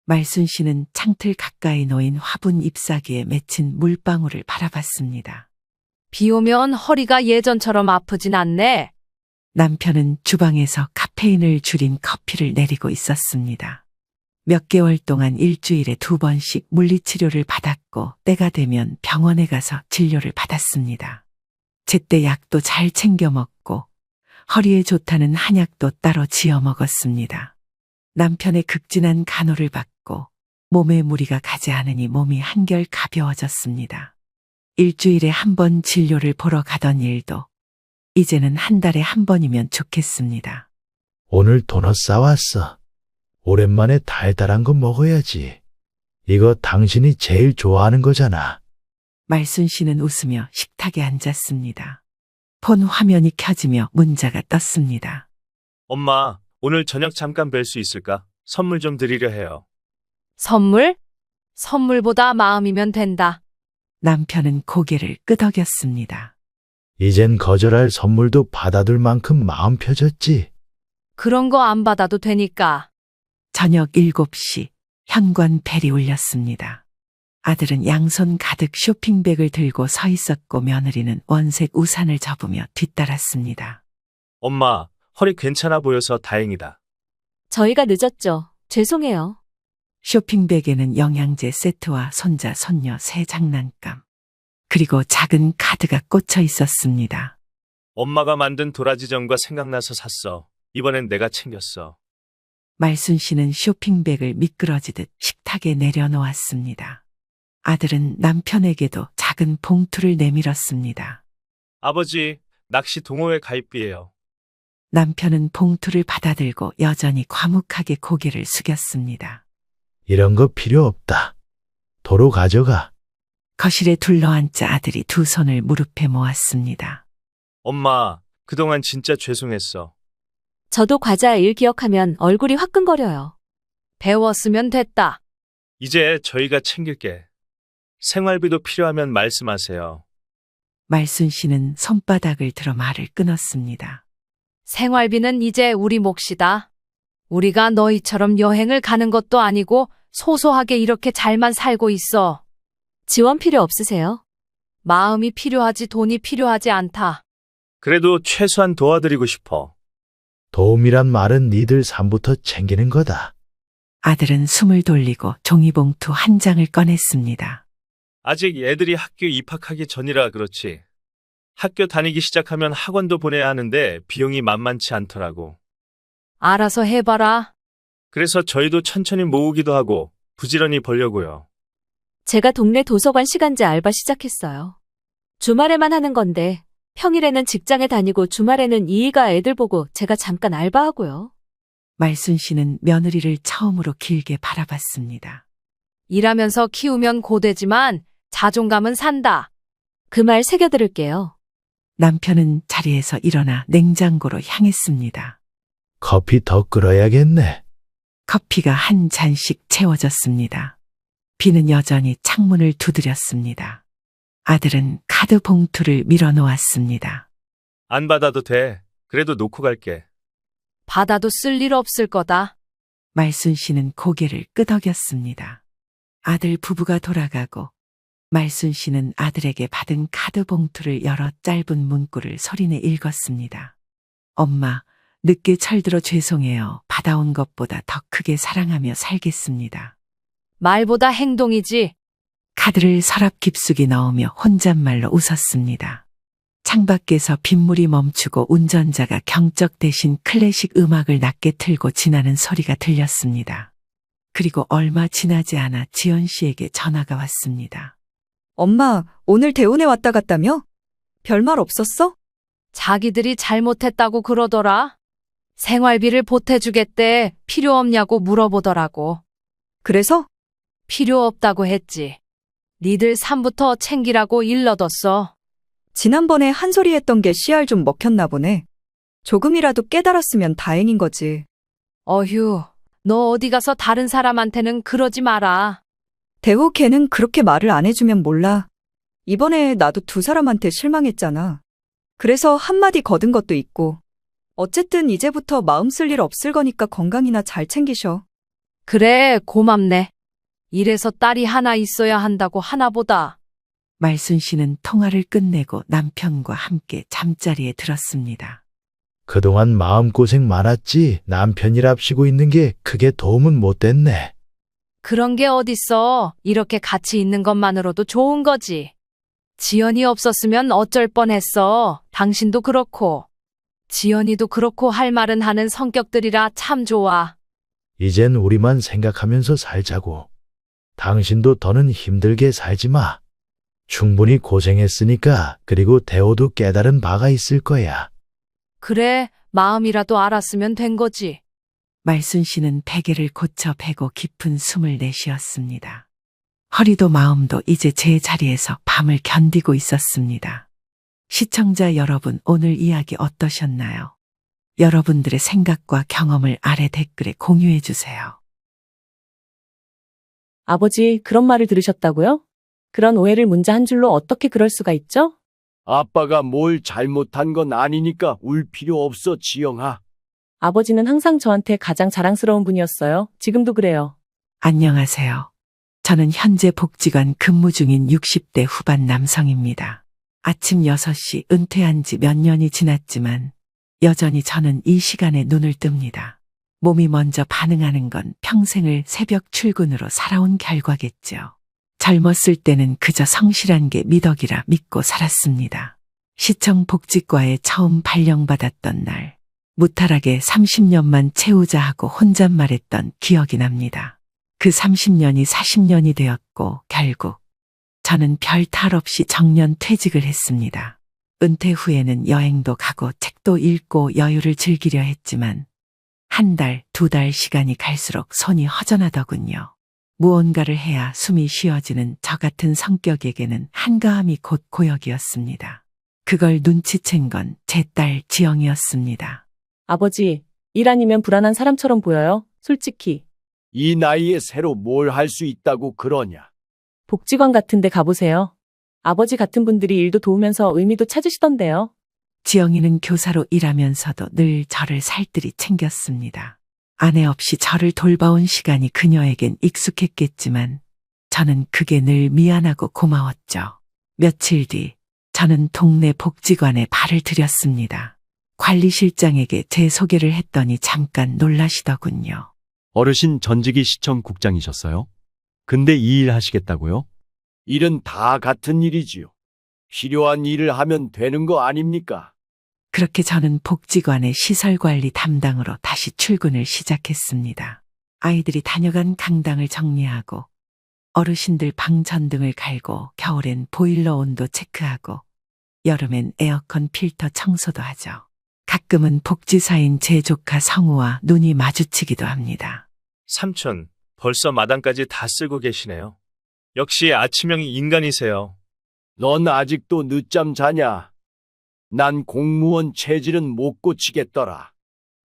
말순 씨는 창틀 가까이 놓인 화분 잎사귀에 맺힌 물방울을 바라봤습니다. 비 오면 허리가 예전처럼 아프진 않네. 남편은 주방에서 카페인을 줄인 커피를 내리고 있었습니다. 몇 개월 동안 일주일에 2번씩 물리치료를 받았고 때가 되면 병원에 가서 진료를 받았습니다. 제때 약도 잘 챙겨 먹고 허리에 좋다는 한약도 따로 지어 먹었습니다. 남편의 극진한 간호를 받고 몸에 무리가 가지 않으니 몸이 한결 가벼워졌습니다. 일주일에 한 번 진료를 보러 가던 일도 이제는 한 달에 한 번이면 좋겠습니다. 오늘 도넛 싸왔어. 오랜만에 달달한 거 먹어야지. 이거 당신이 제일 좋아하는 거잖아. 말순 씨는 웃으며 식탁에 앉았습니다. 폰 화면이 켜지며 문자가 떴습니다. 엄마, 오늘 저녁 잠깐 뵐 수 있을까? 선물 좀 드리려 해요. 선물? 선물보다 마음이면 된다. 남편은 고개를 끄덕였습니다. 이젠 거절할 선물도 받아둘 만큼 마음 펴졌지. 그런 거 안 받아도 되니까. 저녁 7시 현관 벨이 울렸습니다. 아들은 양손 가득 쇼핑백을 들고 서 있었고 며느리는 원색 우산을 접으며 뒤따랐습니다. 엄마, 허리 괜찮아 보여서 다행이다. 저희가 늦었죠. 죄송해요. 쇼핑백에는 영양제 세트와 손자, 손녀 새 장난감, 그리고 작은 카드가 꽂혀 있었습니다. 엄마가 만든 도라지전과 생각나서 샀어. 이번엔 내가 챙겼어. 말순 씨는 쇼핑백을 미끄러지듯 식탁에 내려놓았습니다. 아들은 남편에게도 작은 봉투를 내밀었습니다. 아버지, 낚시 동호회 가입비예요. 남편은 봉투를 받아들고 여전히 과묵하게 고개를 숙였습니다. 이런 거 필요 없다. 도로 가져가. 거실에 둘러앉자 아들이 두 손을 무릎에 모았습니다. 엄마, 그동안 진짜 죄송했어. 저도 과자 일 기억하면 얼굴이 화끈거려요. 배웠으면 됐다. 이제 저희가 챙길게. 생활비도 필요하면 말씀하세요. 말순 씨는 손바닥을 들어 말을 끊었습니다. 생활비는 이제 우리 몫이다. 우리가 너희처럼 여행을 가는 것도 아니고 소소하게 이렇게 잘만 살고 있어. 지원 필요 없으세요? 마음이 필요하지 돈이 필요하지 않다. 그래도 최소한 도와드리고 싶어. 도움이란 말은 니들 삶부터 챙기는 거다. 아들은 숨을 돌리고 종이봉투 한 장을 꺼냈습니다. 아직 애들이 학교 입학하기 전이라 그렇지. 학교 다니기 시작하면 학원도 보내야 하는데 비용이 만만치 않더라고. 알아서 해봐라. 그래서 저희도 천천히 모으기도 하고 부지런히 벌려고요. 제가 동네 도서관 시간제 알바 시작했어요. 주말에만 하는 건데 평일에는 직장에 다니고 주말에는 이희가 애들 보고 제가 잠깐 알바하고요. 말순 씨는 며느리를 처음으로 길게 바라봤습니다. 일하면서 키우면 고되지만 자존감은 산다. 그 말 새겨들을게요. 남편은 자리에서 일어나 냉장고로 향했습니다. 커피 더 끓여야겠네. 커피가 한 잔씩 채워졌습니다. 비는 여전히 창문을 두드렸습니다. 아들은 카드 봉투를 밀어놓았습니다. 안 받아도 돼. 그래도 놓고 갈게. 받아도 쓸 일 없을 거다. 말순 씨는 고개를 끄덕였습니다. 아들 부부가 돌아가고 말순 씨는 아들에게 받은 카드 봉투를 열어 짧은 문구를 소리내 읽었습니다. 엄마, 늦게 철들어 죄송해요. 받아온 것보다 더 크게 사랑하며 살겠습니다. 말보다 행동이지. 카드를 서랍 깊숙이 넣으며 혼잣말로 웃었습니다. 창밖에서 빗물이 멈추고 운전자가 경적 대신 클래식 음악을 낮게 틀고 지나는 소리가 들렸습니다. 그리고 얼마 지나지 않아 지연 씨에게 전화가 왔습니다. 엄마, 오늘 대운에 왔다 갔다며? 별말 없었어? 자기들이 잘못했다고 그러더라. 생활비를 보태주겠대. 필요 없냐고 물어보더라고. 그래서? 필요 없다고 했지. 니들 삶부터 챙기라고 일러뒀어. 지난번에 한 소리 했던 게 씨알 좀 먹혔나 보네. 조금이라도 깨달았으면 다행인 거지. 어휴, 너 어디 가서 다른 사람한테는 그러지 마라. 대호 걔는 그렇게 말을 안 해주면 몰라. 이번에 나도 두 사람한테 실망했잖아. 그래서 한마디 거둔 것도 있고. 어쨌든 이제부터 마음 쓸 일 없을 거니까 건강이나 잘 챙기셔. 그래, 고맙네. 이래서 딸이 하나 있어야 한다고 하나보다. 말순 씨는 통화를 끝내고 남편과 함께 잠자리에 들었습니다. 그동안 마음고생 많았지. 남편이랍시고 있는 게 크게 도움은 못 됐네. 그런 게 어딨어. 이렇게 같이 있는 것만으로도 좋은 거지. 지연이 없었으면 어쩔 뻔했어. 당신도 그렇고. 지연이도 그렇고 할 말은 하는 성격들이라 참 좋아. 이젠 우리만 생각하면서 살자고. 당신도 더는 힘들게 살지 마. 충분히 고생했으니까 그리고 대호도 깨달은 바가 있을 거야. 그래, 마음이라도 알았으면 된 거지. 말순 씨는 베개를 고쳐 베고 깊은 숨을 내쉬었습니다. 허리도 마음도 이제 제 자리에서 밤을 견디고 있었습니다. 시청자 여러분, 오늘 이야기 어떠셨나요? 여러분들의 생각과 경험을 아래 댓글에 공유해 주세요. 아버지, 그런 말을 들으셨다고요? 그런 오해를 문자 한 줄로 어떻게 그럴 수가 있죠? 아빠가 뭘 잘못한 건 아니니까 울 필요 없어, 지영아. 아버지는 항상 저한테 가장 자랑스러운 분이었어요. 지금도 그래요. 안녕하세요. 저는 현재 복지관 근무 중인 60대 후반 남성입니다. 아침 6시 은퇴한 지 몇 년이 지났지만 여전히 저는 이 시간에 눈을 뜹니다. 몸이 먼저 반응하는 건 평생을 새벽 출근으로 살아온 결과겠죠. 젊었을 때는 그저 성실한 게 미덕이라 믿고 살았습니다. 시청 복지과에 처음 발령받았던 날, 무탈하게 30년만 채우자 하고 혼잣말했던 기억이 납니다. 그 30년이 40년이 되었고 결국 저는 별 탈 없이 정년 퇴직을 했습니다. 은퇴 후에는 여행도 가고 책도 읽고 여유를 즐기려 했지만 한 달, 2달 시간이 갈수록 손이 허전하더군요. 무언가를 해야 숨이 쉬어지는 저 같은 성격에게는 한가함이 곧 고역이었습니다. 그걸 눈치챈 건 제 딸 지영이었습니다. 아버지, 일 아니면 불안한 사람처럼 보여요. 솔직히. 이 나이에 새로 뭘 할 수 있다고 그러냐? 복지관 같은 데 가보세요. 아버지 같은 분들이 일도 도우면서 의미도 찾으시던데요. 지영이는 교사로 일하면서도 늘 저를 살뜰히 챙겼습니다. 아내 없이 저를 돌봐온 시간이 그녀에겐 익숙했겠지만 저는 그게 늘 미안하고 고마웠죠. 며칠 뒤 저는 동네 복지관에 발을 들였습니다. 관리실장에게 제 소개를 했더니 잠깐 놀라시더군요. 어르신 전직이 시청국장이셨어요? 근데 이 일 하시겠다고요? 일은 다 같은 일이지요. 필요한 일을 하면 되는 거 아닙니까? 그렇게 저는 복지관의 시설관리 담당으로 다시 출근을 시작했습니다. 아이들이 다녀간 강당을 정리하고 어르신들 방 전등을 갈고 겨울엔 보일러 온도 체크하고 여름엔 에어컨 필터 청소도 하죠. 가끔은 복지사인 제 조카 성우와 눈이 마주치기도 합니다. 삼촌, 벌써 마당까지 다 쓸고 계시네요. 역시 아침형이 인간이세요. 넌 아직도 늦잠 자냐? 난 공무원 체질은 못 고치겠더라.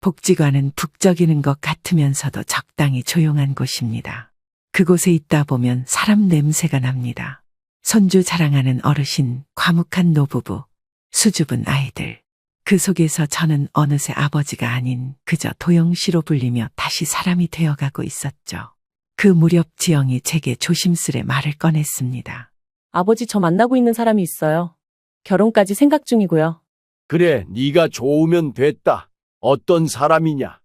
복지관은 북적이는 것 같으면서도 적당히 조용한 곳입니다. 그곳에 있다 보면 사람 냄새가 납니다. 손주 자랑하는 어르신, 과묵한 노부부, 수줍은 아이들. 그 속에서 저는 어느새 아버지가 아닌 그저 도영씨로 불리며 다시 사람이 되어가고 있었죠. 그 무렵 지영이 제게 조심스레 말을 꺼냈습니다. 아버지, 저 만나고 있는 사람이 있어요. 결혼까지 생각 중이고요. 그래, 네가 좋으면 됐다. 어떤 사람이냐?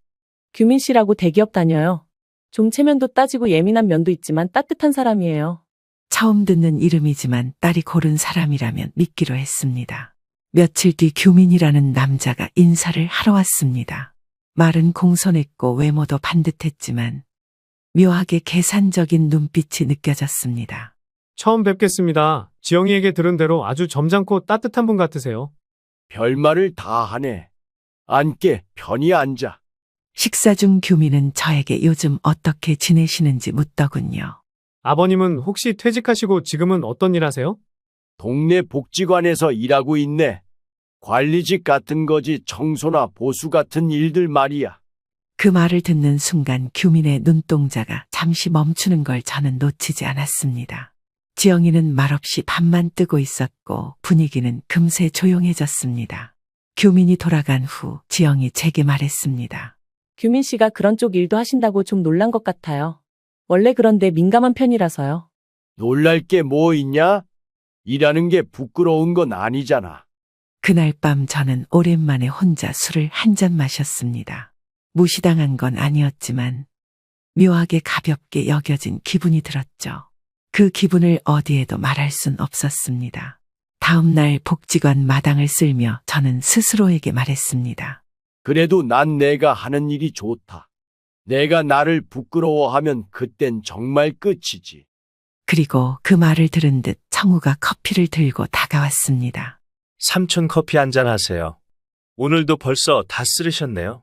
규민 씨라고 대기업 다녀요. 좀 체면도 따지고 예민한 면도 있지만 따뜻한 사람이에요. 처음 듣는 이름이지만 딸이 고른 사람이라면 믿기로 했습니다. 며칠 뒤 규민이라는 남자가 인사를 하러 왔습니다. 말은 공손했고 외모도 반듯했지만 묘하게 계산적인 눈빛이 느껴졌습니다. 처음 뵙겠습니다. 지영이에게 들은 대로 아주 점잖고 따뜻한 분 같으세요. 별말을 다 하네. 앉게, 편히 앉아. 식사 중 규민은 저에게 요즘 어떻게 지내시는지 묻더군요. 아버님은 혹시 퇴직하시고 지금은 어떤 일 하세요? 동네 복지관에서 일하고 있네. 관리직 같은 거지, 청소나 보수 같은 일들 말이야. 그 말을 듣는 순간 규민의 눈동자가 잠시 멈추는 걸 저는 놓치지 않았습니다. 지영이는 말없이 밥만 뜨고 있었고 분위기는 금세 조용해졌습니다. 규민이 돌아간 후 지영이 제게 말했습니다. 규민 씨가 그런 쪽 일도 하신다고 좀 놀란 것 같아요. 원래 그런데 민감한 편이라서요. 놀랄 게 뭐 있냐? 일하는 게 부끄러운 건 아니잖아. 그날 밤 저는 오랜만에 혼자 술을 한 잔 마셨습니다. 무시당한 건 아니었지만 묘하게 가볍게 여겨진 기분이 들었죠. 그 기분을 어디에도 말할 순 없었습니다. 다음 날 복지관 마당을 쓸며 저는 스스로에게 말했습니다. 그래도 난 내가 하는 일이 좋다. 내가 나를 부끄러워하면 그땐 정말 끝이지. 그리고 그 말을 들은 듯 성우가 커피를 들고 다가왔습니다. 삼촌 커피 한잔 하세요. 오늘도 벌써 다 쓰르셨네요.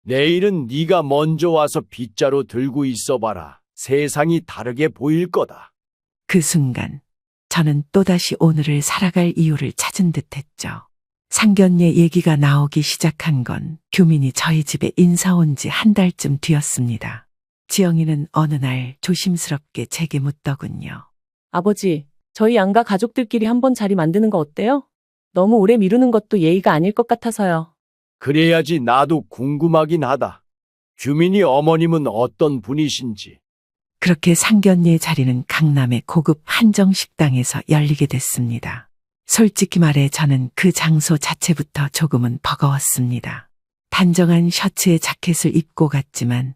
내일은 네가 먼저 와서 빗자루 들고 있어봐라. 세상이 다르게 보일 거다. 그 순간 저는 또다시 오늘을 살아갈 이유를 찾은 듯했죠. 상견례 얘기가 나오기 시작한 건 규민이 저희 집에 인사 온 지 한 달쯤 뒤였습니다. 지영이는 어느 날 조심스럽게 제게 묻더군요. 아버지, 저희 양가 가족들끼리 한번 자리 만드는 거 어때요? 너무 오래 미루는 것도 예의가 아닐 것 같아서요. 그래야지 나도 궁금하긴 하다. 규민이 어머님은 어떤 분이신지. 그렇게 상견례 자리는 강남의 고급 한정식당에서 열리게 됐습니다. 솔직히 말해 저는 그 장소 자체부터 조금은 버거웠습니다. 단정한 셔츠에 자켓을 입고 갔지만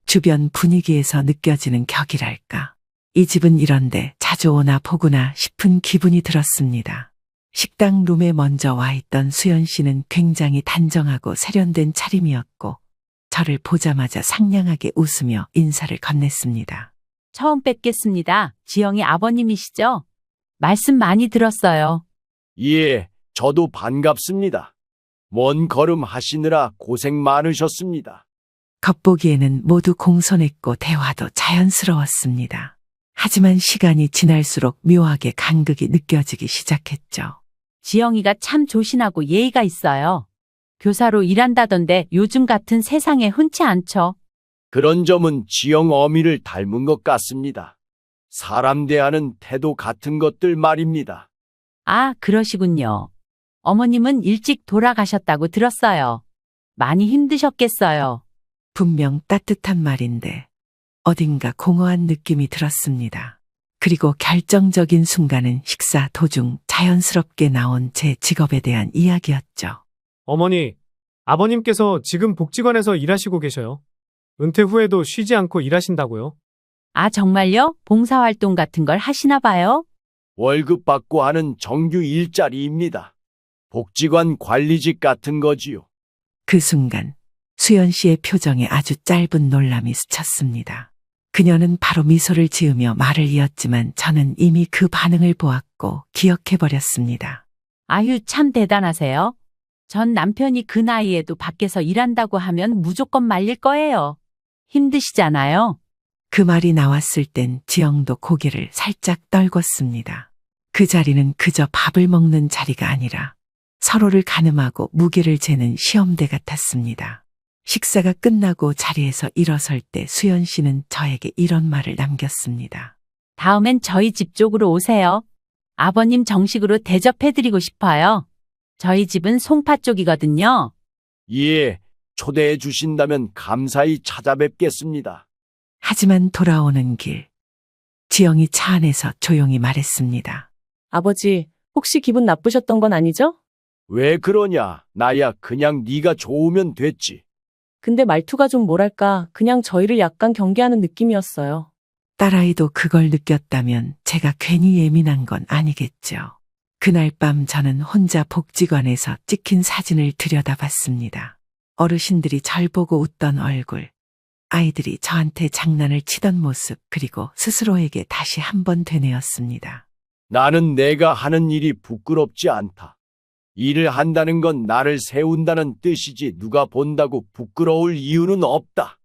주변 분위기에서 느껴지는 격이랄까. 이 집은 이런데 자주 오나 보구나 싶은 기분이 들었습니다. 식당 룸에 먼저 와 있던 수연 씨는 굉장히 단정하고 세련된 차림이었고 저를 보자마자 상냥하게 웃으며 인사를 건넸습니다. 처음 뵙겠습니다. 지영이 아버님이시죠? 말씀 많이 들었어요. 예, 저도 반갑습니다. 먼 걸음 하시느라 고생 많으셨습니다. 겉보기에는 모두 공손했고 대화도 자연스러웠습니다. 하지만 시간이 지날수록 묘하게 간극이 느껴지기 시작했죠. 지영이가 참 조신하고 예의가 있어요. 교사로 일한다던데 요즘 같은 세상에 흔치 않죠. 그런 점은 지영 어미를 닮은 것 같습니다. 사람 대하는 태도 같은 것들 말입니다. 아, 그러시군요. 어머님은 일찍 돌아가셨다고 들었어요. 많이 힘드셨겠어요. 분명 따뜻한 말인데 어딘가 공허한 느낌이 들었습니다. 그리고 결정적인 순간은 식사 도중 자연스럽게 나온 제 직업에 대한 이야기였죠. 어머니, 아버님께서 지금 복지관에서 일하시고 계셔요. 은퇴 후에도 쉬지 않고 일하신다고요. 아, 정말요? 봉사활동 같은 걸 하시나 봐요? 월급 받고 하는 정규 일자리입니다. 복지관 관리직 같은 거지요. 그 순간 수연 씨의 표정에 아주 짧은 놀람이 스쳤습니다. 그녀는 바로 미소를 지으며 말을 이었지만 저는 이미 그 반응을 보았고 기억해버렸습니다. 아유, 참 대단하세요. 전 남편이 그 나이에도 밖에서 일한다고 하면 무조건 말릴 거예요. 힘드시잖아요. 그 말이 나왔을 땐 지영도 고개를 살짝 떨궜습니다. 그 자리는 그저 밥을 먹는 자리가 아니라 서로를 가늠하고 무게를 재는 시험대 같았습니다. 식사가 끝나고 자리에서 일어설 때 수연 씨는 저에게 이런 말을 남겼습니다. 다음엔 저희 집 쪽으로 오세요. 아버님 정식으로 대접해드리고 싶어요. 저희 집은 송파 쪽이거든요. 예, 초대해 주신다면 감사히 찾아뵙겠습니다. 하지만 돌아오는 길, 지영이 차 안에서 조용히 말했습니다. 아버지, 혹시 기분 나쁘셨던 건 아니죠? 왜 그러냐? 나야 그냥 네가 좋으면 됐지. 근데 말투가 좀 뭐랄까, 그냥 저희를 약간 경계하는 느낌이었어요. 딸아이도 그걸 느꼈다면 제가 괜히 예민한 건 아니겠죠. 그날 밤 저는 혼자 복지관에서 찍힌 사진을 들여다봤습니다. 어르신들이 절 보고 웃던 얼굴, 아이들이 저한테 장난을 치던 모습, 그리고 스스로에게 다시 한번 되뇌었습니다. 나는 내가 하는 일이 부끄럽지 않다. 일을 한다는 건 나를 세운다는 뜻이지 누가 본다고 부끄러울 이유는 없다.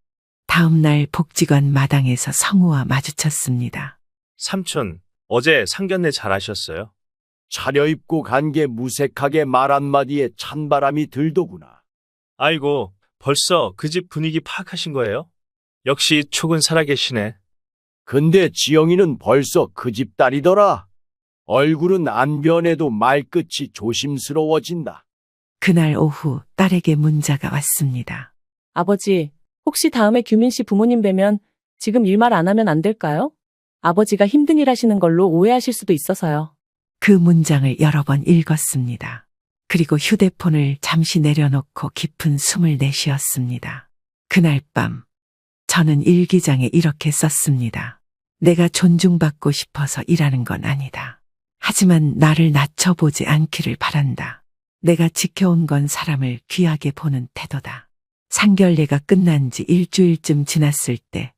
다음 날 복지관 마당에서 성우와 마주쳤습니다. 삼촌, 어제 상견례 잘하셨어요? 차려입고 간 게 무색하게 말 한마디에 찬바람이 들더구나. 아이고, 벌써 그 집 분위기 파악하신 거예요? 역시 촉은 살아계시네. 근데 지영이는 벌써 그 집 딸이더라. 얼굴은 안 변해도 말끝이 조심스러워진다. 그날 오후 딸에게 문자가 왔습니다. 아버지, 혹시 다음에 규민 씨 부모님 뵈면 지금 일 말 안 하면 안 될까요? 아버지가 힘든 일 하시는 걸로 오해하실 수도 있어서요. 그 문장을 여러 번 읽었습니다. 그리고 휴대폰을 잠시 내려놓고 깊은 숨을 내쉬었습니다. 그날 밤 저는 일기장에 이렇게 썼습니다. 내가 존중받고 싶어서 일하는 건 아니다. 하지만 나를 낮춰보지 않기를 바란다. 내가 지켜온 건 사람을 귀하게 보는 태도다. 상견례가 끝난 지 일주일쯤 지났을 때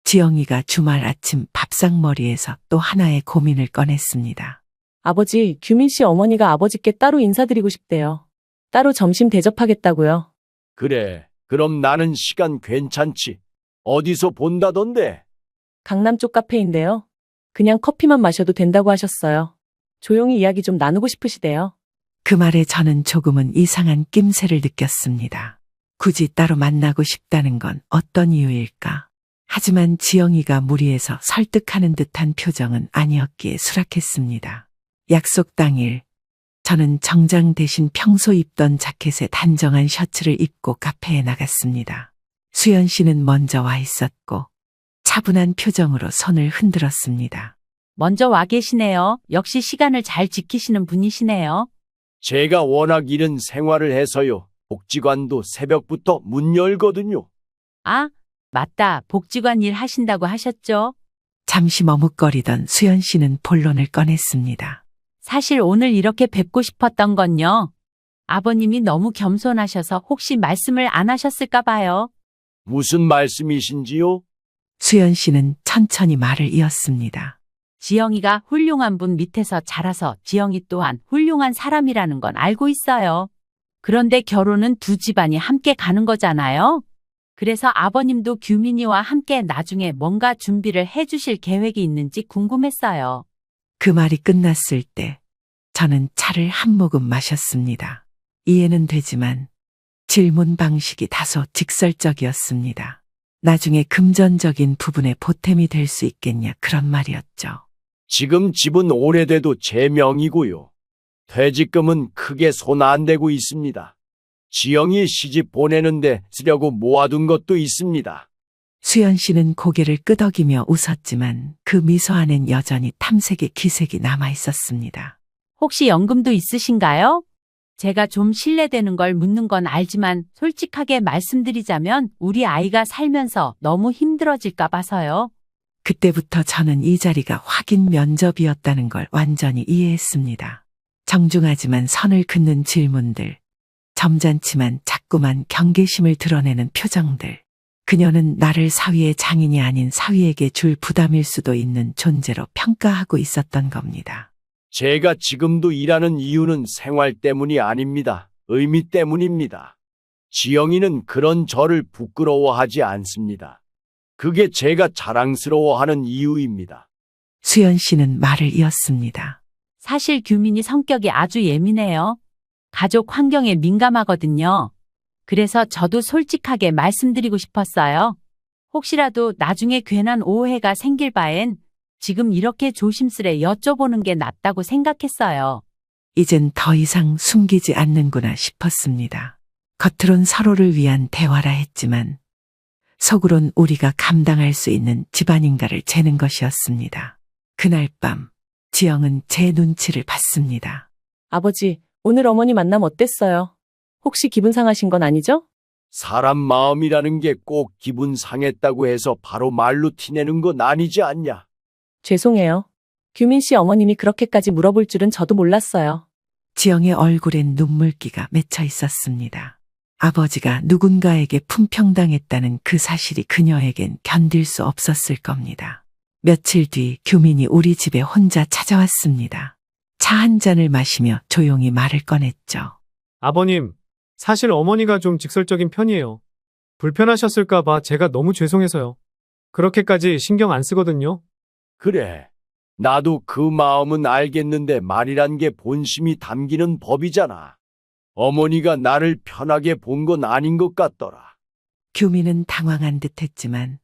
지영이가 주말 아침 밥상머리에서 또 하나의 고민을 꺼냈습니다. 아버지, 규민 씨 어머니가 아버지께 따로 인사드리고 싶대요. 따로 점심 대접하겠다고요. 그래, 그럼 나는 시간 괜찮지. 어디서 본다던데? 강남 쪽 카페인데요. 그냥 커피만 마셔도 된다고 하셨어요. 조용히 이야기 좀 나누고 싶으시대요. 그 말에 저는 조금은 이상한 낌새를 느꼈습니다. 굳이 따로 만나고 싶다는 건 어떤 이유일까? 하지만 지영이가 무리해서 설득하는 듯한 표정은 아니었기에 수락했습니다. 약속 당일, 저는 정장 대신 평소 입던 자켓에 단정한 셔츠를 입고 카페에 나갔습니다. 수연 씨는 먼저 와 있었고 차분한 표정으로 손을 흔들었습니다. 먼저 와 계시네요. 역시 시간을 잘 지키시는 분이시네요. 제가 워낙 이른 생활을 해서요. 복지관도 새벽부터 문 열거든요. 아, 맞다. 복지관 일 하신다고 하셨죠? 잠시 머뭇거리던 수연 씨는 본론을 꺼냈습니다. 사실 오늘 이렇게 뵙고 싶었던 건요. 아버님이 너무 겸손하셔서 혹시 말씀을 안 하셨을까 봐요. 무슨 말씀이신지요? 수연 씨는 천천히 말을 이었습니다. 지영이가 훌륭한 분 밑에서 자라서 지영이 또한 훌륭한 사람이라는 건 알고 있어요. 그런데 결혼은 두 집안이 함께 가는 거잖아요. 그래서 아버님도 규민이와 함께 나중에 뭔가 준비를 해주실 계획이 있는지 궁금했어요. 그 말이 끝났을 때 저는 차를 한 모금 마셨습니다. 이해는 되지만 질문 방식이 다소 직설적이었습니다. 나중에 금전적인 부분에 보탬이 될 수 있겠냐 그런 말이었죠. 지금 집은 오래돼도 제 명이고요. 퇴직금은 크게 손 안 대고 있습니다. 지영이 시집 보내는데 쓰려고 모아둔 것도 있습니다. 수연 씨는 고개를 끄덕이며 웃었지만 그 미소 안엔 여전히 탐색의 기색이 남아 있었습니다. 혹시 연금도 있으신가요? 제가 좀 실례되는 걸 묻는 건 알지만 솔직하게 말씀드리자면 우리 아이가 살면서 너무 힘들어질까 봐서요. 그때부터 저는 이 자리가 확인 면접이었다는 걸 완전히 이해했습니다. 정중하지만 선을 긋는 질문들, 점잖지만 자꾸만 경계심을 드러내는 표정들. 그녀는 나를 사위의 장인이 아닌 사위에게 줄 부담일 수도 있는 존재로 평가하고 있었던 겁니다. 제가 지금도 일하는 이유는 생활 때문이 아닙니다. 의미 때문입니다. 지영이는 그런 저를 부끄러워하지 않습니다. 그게 제가 자랑스러워하는 이유입니다. 수연 씨는 말을 이었습니다. 사실 규민이 성격이 아주 예민해요. 가족 환경에 민감하거든요. 그래서 저도 솔직하게 말씀드리고 싶었어요. 혹시라도 나중에 괜한 오해가 생길 바엔 지금 이렇게 조심스레 여쭤보는 게 낫다고 생각했어요. 이젠 더 이상 숨기지 않는구나 싶었습니다. 겉으론 서로를 위한 대화라 했지만 속으론 우리가 감당할 수 있는 집안인가를 재는 것이었습니다. 그날 밤 지영은 제 눈치를 봤습니다. 아버지, 오늘 어머니 만남 어땠어요? 혹시 기분 상하신 건 아니죠? 사람 마음이라는 게 꼭 기분 상했다고 해서 바로 말로 티내는 건 아니지 않냐? 죄송해요. 규민 씨 어머님이 그렇게까지 물어볼 줄은 저도 몰랐어요. 지영의 얼굴엔 눈물기가 맺혀 있었습니다. 아버지가 누군가에게 품평당했다는 그 사실이 그녀에겐 견딜 수 없었을 겁니다. 며칠 뒤 규민이 우리 집에 혼자 찾아왔습니다. 차 한 잔을 마시며 조용히 말을 꺼냈죠. 아버님, 사실 어머니가 좀 직설적인 편이에요. 불편하셨을까봐 제가 너무 죄송해서요. 그렇게까지 신경 안 쓰거든요. 그래. 나도 그 마음은 알겠는데 말이란 게 본심이 담기는 법이잖아. 어머니가 나를 편하게 본 건 아닌 것 같더라. 규민은 당황한 듯 했지만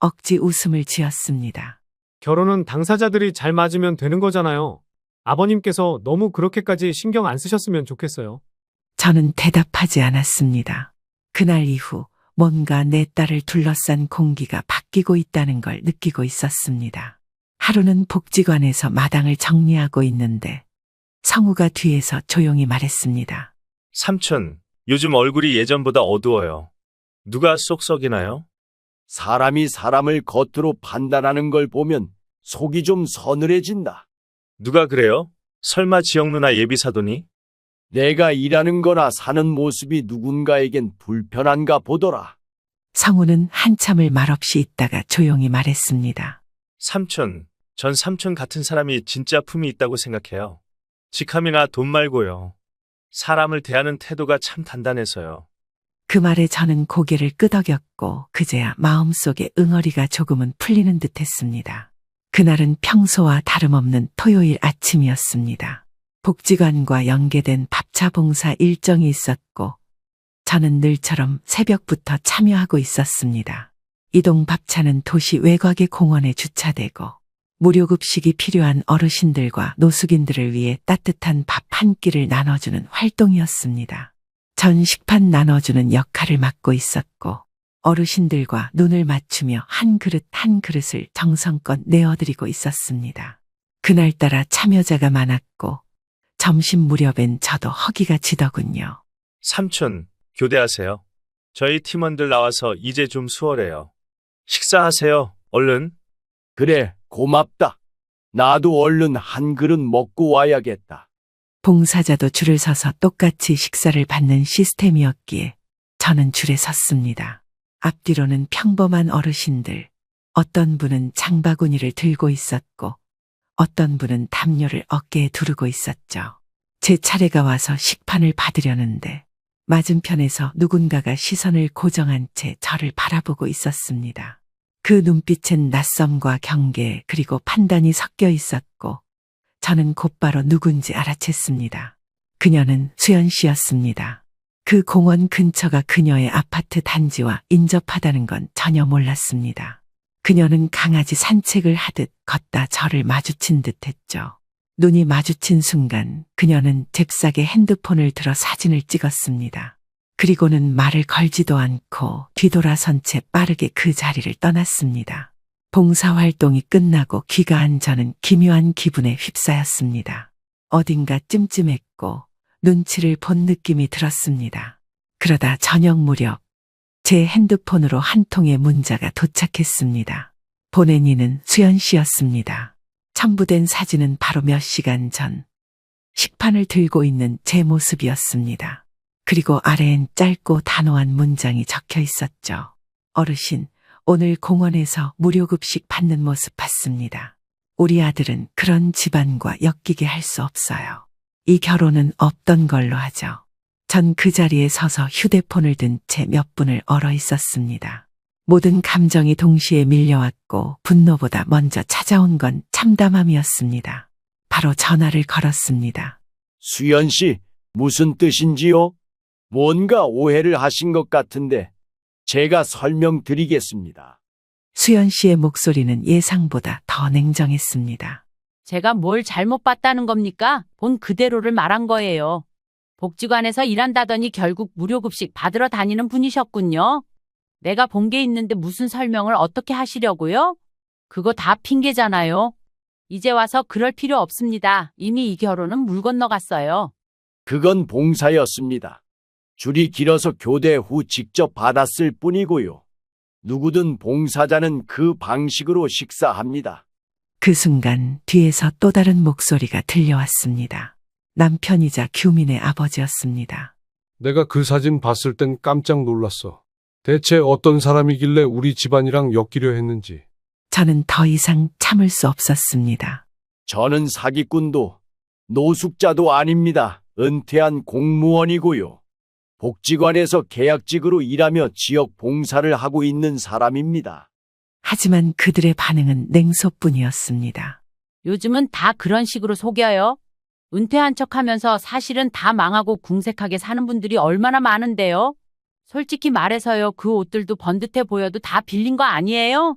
억지 웃음을 지었습니다. 결혼은 당사자들이 잘 맞으면 되는 거잖아요. 아버님께서 너무 그렇게까지 신경 안 쓰셨으면 좋겠어요. 저는 대답하지 않았습니다. 그날 이후 뭔가 내 딸을 둘러싼 공기가 바뀌고 있다는 걸 느끼고 있었습니다. 하루는 복지관에서 마당을 정리하고 있는데 성우가 뒤에서 조용히 말했습니다. 삼촌, 요즘 얼굴이 예전보다 어두워요. 누가 쏙 썩이나요? 사람이 사람을 겉으로 판단하는 걸 보면 속이 좀 서늘해진다. 누가 그래요? 설마 지영 누나 예비사돈이? 내가 일하는 거나 사는 모습이 누군가에겐 불편한가 보더라. 성우는 한참을 말없이 있다가 조용히 말했습니다. 삼촌, 전 삼촌 같은 사람이 진짜 품이 있다고 생각해요. 직함이나 돈 말고요. 사람을 대하는 태도가 참 단단해서요. 그 말에 저는 고개를 끄덕였고 그제야 마음속에 응어리가 조금은 풀리는 듯했습니다. 그날은 평소와 다름없는 토요일 아침이었습니다. 복지관과 연계된 밥차 봉사 일정이 있었고 저는 늘처럼 새벽부터 참여하고 있었습니다. 이동 밥차는 도시 외곽의 공원에 주차되고 무료급식이 필요한 어르신들과 노숙인들을 위해 따뜻한 밥 한 끼를 나눠주는 활동이었습니다. 전 식판 나눠주는 역할을 맡고 있었고 어르신들과 눈을 맞추며 한 그릇 한 그릇을 정성껏 내어드리고 있었습니다. 그날따라 참여자가 많았고 점심 무렵엔 저도 허기가 지더군요. 삼촌, 교대하세요. 저희 팀원들 나와서 이제 좀 수월해요. 식사하세요, 얼른. 그래, 고맙다. 나도 얼른 한 그릇 먹고 와야겠다. 봉사자도 줄을 서서 똑같이 식사를 받는 시스템이었기에 저는 줄에 섰습니다. 앞뒤로는 평범한 어르신들, 어떤 분은 장바구니를 들고 있었고 어떤 분은 담요를 어깨에 두르고 있었죠. 제 차례가 와서 식판을 받으려는데 맞은편에서 누군가가 시선을 고정한 채 저를 바라보고 있었습니다. 그 눈빛엔 낯섦과 경계 그리고 판단이 섞여 있었고 저는 곧바로 누군지 알아챘습니다. 그녀는 수연 씨였습니다. 그 공원 근처가 그녀의 아파트 단지와 인접하다는 건 전혀 몰랐습니다. 그녀는 강아지 산책을 하듯 걷다 저를 마주친 듯 했죠. 눈이 마주친 순간 그녀는 잽싸게 핸드폰을 들어 사진을 찍었습니다. 그리고는 말을 걸지도 않고 뒤돌아선 채 빠르게 그 자리를 떠났습니다. 봉사활동이 끝나고 귀가한 저는 기묘한 기분에 휩싸였습니다. 어딘가 찜찜했고 눈치를 본 느낌이 들었습니다. 그러다 저녁 무렵 제 핸드폰으로 한 통의 문자가 도착했습니다. 보낸 이는 수연 씨였습니다. 첨부된 사진은 바로 몇 시간 전 식판을 들고 있는 제 모습이었습니다. 그리고 아래엔 짧고 단호한 문장이 적혀 있었죠. 어르신, 오늘 공원에서 무료급식 받는 모습 봤습니다. 우리 아들은 그런 집안과 엮이게 할 수 없어요. 이 결혼은 없던 걸로 하죠. 전 그 자리에 서서 휴대폰을 든 채 몇 분을 얼어 있었습니다. 모든 감정이 동시에 밀려왔고 분노보다 먼저 찾아온 건 참담함이었습니다. 바로 전화를 걸었습니다. 수연 씨, 무슨 뜻인지요? 뭔가 오해를 하신 것 같은데 제가 설명드리겠습니다. 수연 씨의 목소리는 예상보다 더 냉정했습니다. 제가 뭘 잘못 봤다는 겁니까? 본 그대로를 말한 거예요. 복지관에서 일한다더니 결국 무료급식 받으러 다니는 분이셨군요. 내가 본 게 있는데 무슨 설명을 어떻게 하시려고요? 그거 다 핑계잖아요. 이제 와서 그럴 필요 없습니다. 이미 이 결혼은 물 건너갔어요. 그건 봉사였습니다. 줄이 길어서 교대 후 직접 받았을 뿐이고요. 누구든 봉사자는 그 방식으로 식사합니다. 그 순간 뒤에서 또 다른 목소리가 들려왔습니다. 남편이자 규민의 아버지였습니다. 내가 그 사진 봤을 땐 깜짝 놀랐어. 대체 어떤 사람이길래 우리 집안이랑 엮이려 했는지. 저는 더 이상 참을 수 없었습니다. 저는 사기꾼도 노숙자도 아닙니다. 은퇴한 공무원이고요. 복지관에서 계약직으로 일하며 지역 봉사를 하고 있는 사람입니다. 하지만 그들의 반응은 냉소뿐이었습니다. 요즘은 다 그런 식으로 속여요. 은퇴한 척하면서 사실은 다 망하고 궁색하게 사는 분들이 얼마나 많은데요. 솔직히 말해서요. 그 옷들도 번듯해 보여도 다 빌린 거 아니에요?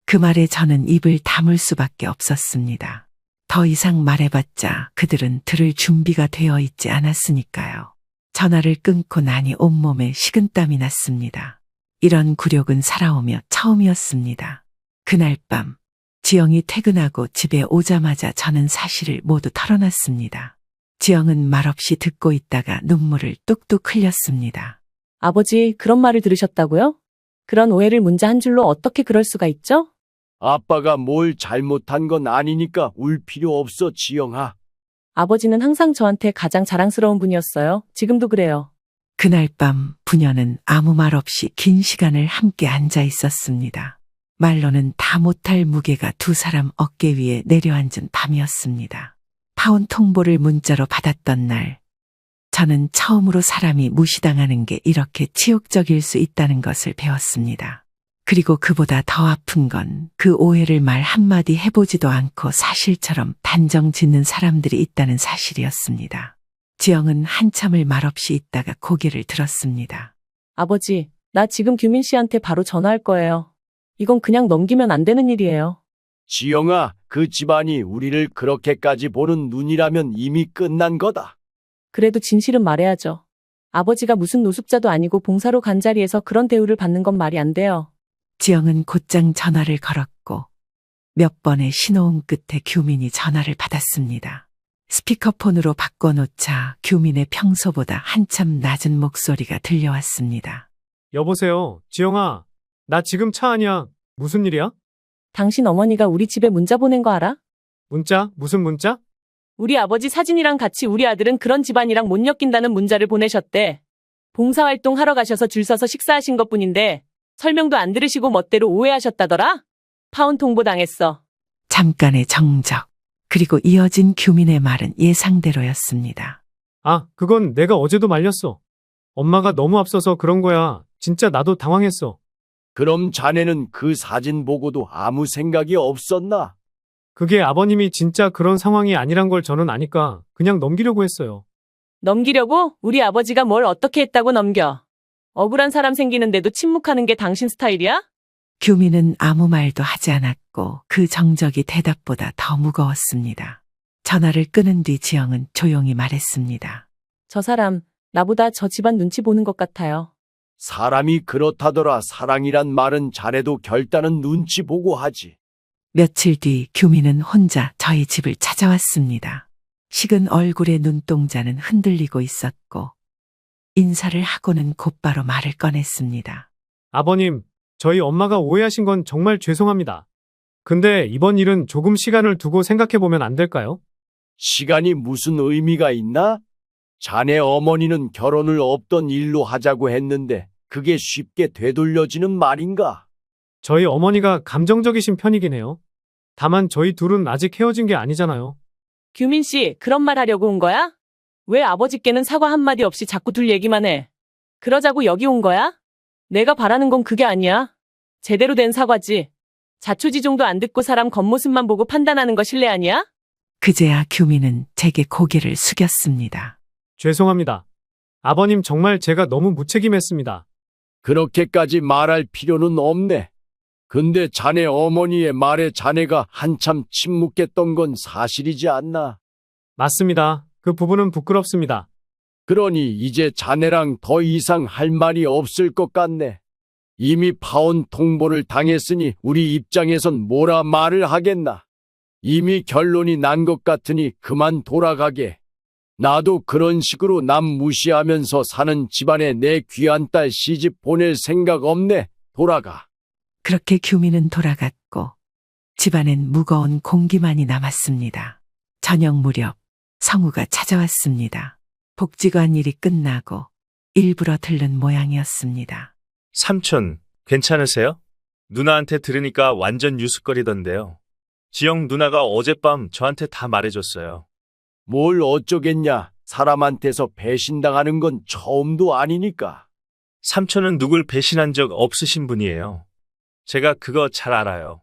그 말에 저는 입을 다물 수밖에 없었습니다. 더 이상 말해봤자 그들은 들을 준비가 되어 있지 않았으니까요. 전화를 끊고 나니 온몸에 식은땀이 났습니다. 이런 굴욕은 살아오며 처음이었습니다. 그날 밤 지영이 퇴근하고 집에 오자마자 저는 사실을 모두 털어놨습니다. 지영은 말없이 듣고 있다가 눈물을 뚝뚝 흘렸습니다. 아버지, 그런 말을 들으셨다고요? 그런 오해를 문자 한 줄로 어떻게 그럴 수가 있죠? 아빠가 뭘 잘못한 건 아니니까 울 필요 없어, 지영아. 아버지는 항상 저한테 가장 자랑스러운 분이었어요. 지금도 그래요. 그날 밤 부녀는 아무 말 없이 긴 시간을 함께 앉아 있었습니다. 말로는 다 못할 무게가 두 사람 어깨 위에 내려앉은 밤이었습니다. 파혼 통보를 문자로 받았던 날, 저는 처음으로 사람이 무시당하는 게 이렇게 치욕적일 수 있다는 것을 배웠습니다. 그리고 그보다 더 아픈 건 그 오해를 말 한마디 해보지도 않고 사실처럼 단정 짓는 사람들이 있다는 사실이었습니다. 지영은 한참을 말없이 있다가 고개를 들었습니다. 아버지, 나 지금 규민 씨한테 바로 전화할 거예요. 이건 그냥 넘기면 안 되는 일이에요. 지영아, 그 집안이 우리를 그렇게까지 보는 눈이라면 이미 끝난 거다. 그래도 진실은 말해야죠. 아버지가 무슨 노숙자도 아니고 봉사로 간 자리에서 그런 대우를 받는 건 말이 안 돼요. 지영은 곧장 전화를 걸었고 몇 번의 신호음 끝에 규민이 전화를 받았습니다. 스피커폰으로 바꿔놓자 규민의 평소보다 한참 낮은 목소리가 들려왔습니다. 여보세요, 지영아. 나 지금 차 안이야. 무슨 일이야? 당신 어머니가 우리 집에 문자 보낸 거 알아? 문자? 무슨 문자? 우리 아버지 사진이랑 같이 우리 아들은 그런 집안이랑 못 엮인다는 문자를 보내셨대. 봉사활동 하러 가셔서 줄 서서 식사하신 것뿐인데 설명도 안 들으시고 멋대로 오해하셨다더라? 파혼 통보 당했어. 잠깐의 정적. 그리고 이어진 규민의 말은 예상대로였습니다. 아, 그건 내가 어제도 말렸어. 엄마가 너무 앞서서 그런 거야. 진짜 나도 당황했어. 그럼 자네는 그 사진 보고도 아무 생각이 없었나? 그게 아버님이 진짜 그런 상황이 아니란 걸 저는 아니까 그냥 넘기려고 했어요. 넘기려고? 우리 아버지가 뭘 어떻게 했다고 넘겨? 억울한 사람 생기는데도 침묵하는 게 당신 스타일이야? 규민은 아무 말도 하지 않았고 그 정적이 대답보다 더 무거웠습니다. 전화를 끊은 뒤 지영은 조용히 말했습니다. 저 사람, 나보다 저 집안 눈치 보는 것 같아요. 사람이 그렇다더라. 사랑이란 말은 자네도 결단은 눈치 보고 하지. 며칠 뒤 규민은 혼자 저희 집을 찾아왔습니다. 식은 얼굴의 눈동자는 흔들리고 있었고 인사를 하고는 곧바로 말을 꺼냈습니다. 아버님, 저희 엄마가 오해하신 건 정말 죄송합니다. 근데 이번 일은 조금 시간을 두고 생각해보면 안 될까요? 시간이 무슨 의미가 있나? 자네 어머니는 결혼을 없던 일로 하자고 했는데 그게 쉽게 되돌려지는 말인가? 저희 어머니가 감정적이신 편이긴 해요. 다만 저희 둘은 아직 헤어진 게 아니잖아요. 규민 씨, 그런 말 하려고 온 거야? 왜 아버지께는 사과 한마디 없이 자꾸 둘 얘기만 해? 그러자고 여기 온 거야? 내가 바라는 건 그게 아니야. 제대로 된 사과지. 자초지종도 안 듣고 사람 겉모습만 보고 판단하는 거 실례 아니야? 그제야 규민은 제게 고개를 숙였습니다. 죄송합니다. 아버님 정말 제가 너무 무책임했습니다. 그렇게까지 말할 필요는 없네. 근데 자네 어머니의 말에 자네가 한참 침묵했던 건 사실이지 않나? 맞습니다. 그 부분은 부끄럽습니다. 그러니 이제 자네랑 더 이상 할 말이 없을 것 같네. 이미 파혼 통보를 당했으니 우리 입장에선 뭐라 말을 하겠나. 이미 결론이 난 것 같으니 그만 돌아가게. 나도 그런 식으로 남 무시하면서 사는 집안에 내 귀한 딸 시집 보낼 생각 없네. 돌아가. 그렇게 규민은 돌아갔고 집안엔 무거운 공기만이 남았습니다. 저녁 무렵 성우가 찾아왔습니다. 복지관 일이 끝나고 일부러 들른 모양이었습니다. 삼촌, 괜찮으세요? 누나한테 들으니까 완전 유스거리던데요. 지영 누나가 어젯밤 저한테 다 말해줬어요. 뭘 어쩌겠냐. 사람한테서 배신당하는 건 처음도 아니니까. 삼촌은 누굴 배신한 적 없으신 분이에요. 제가 그거 잘 알아요.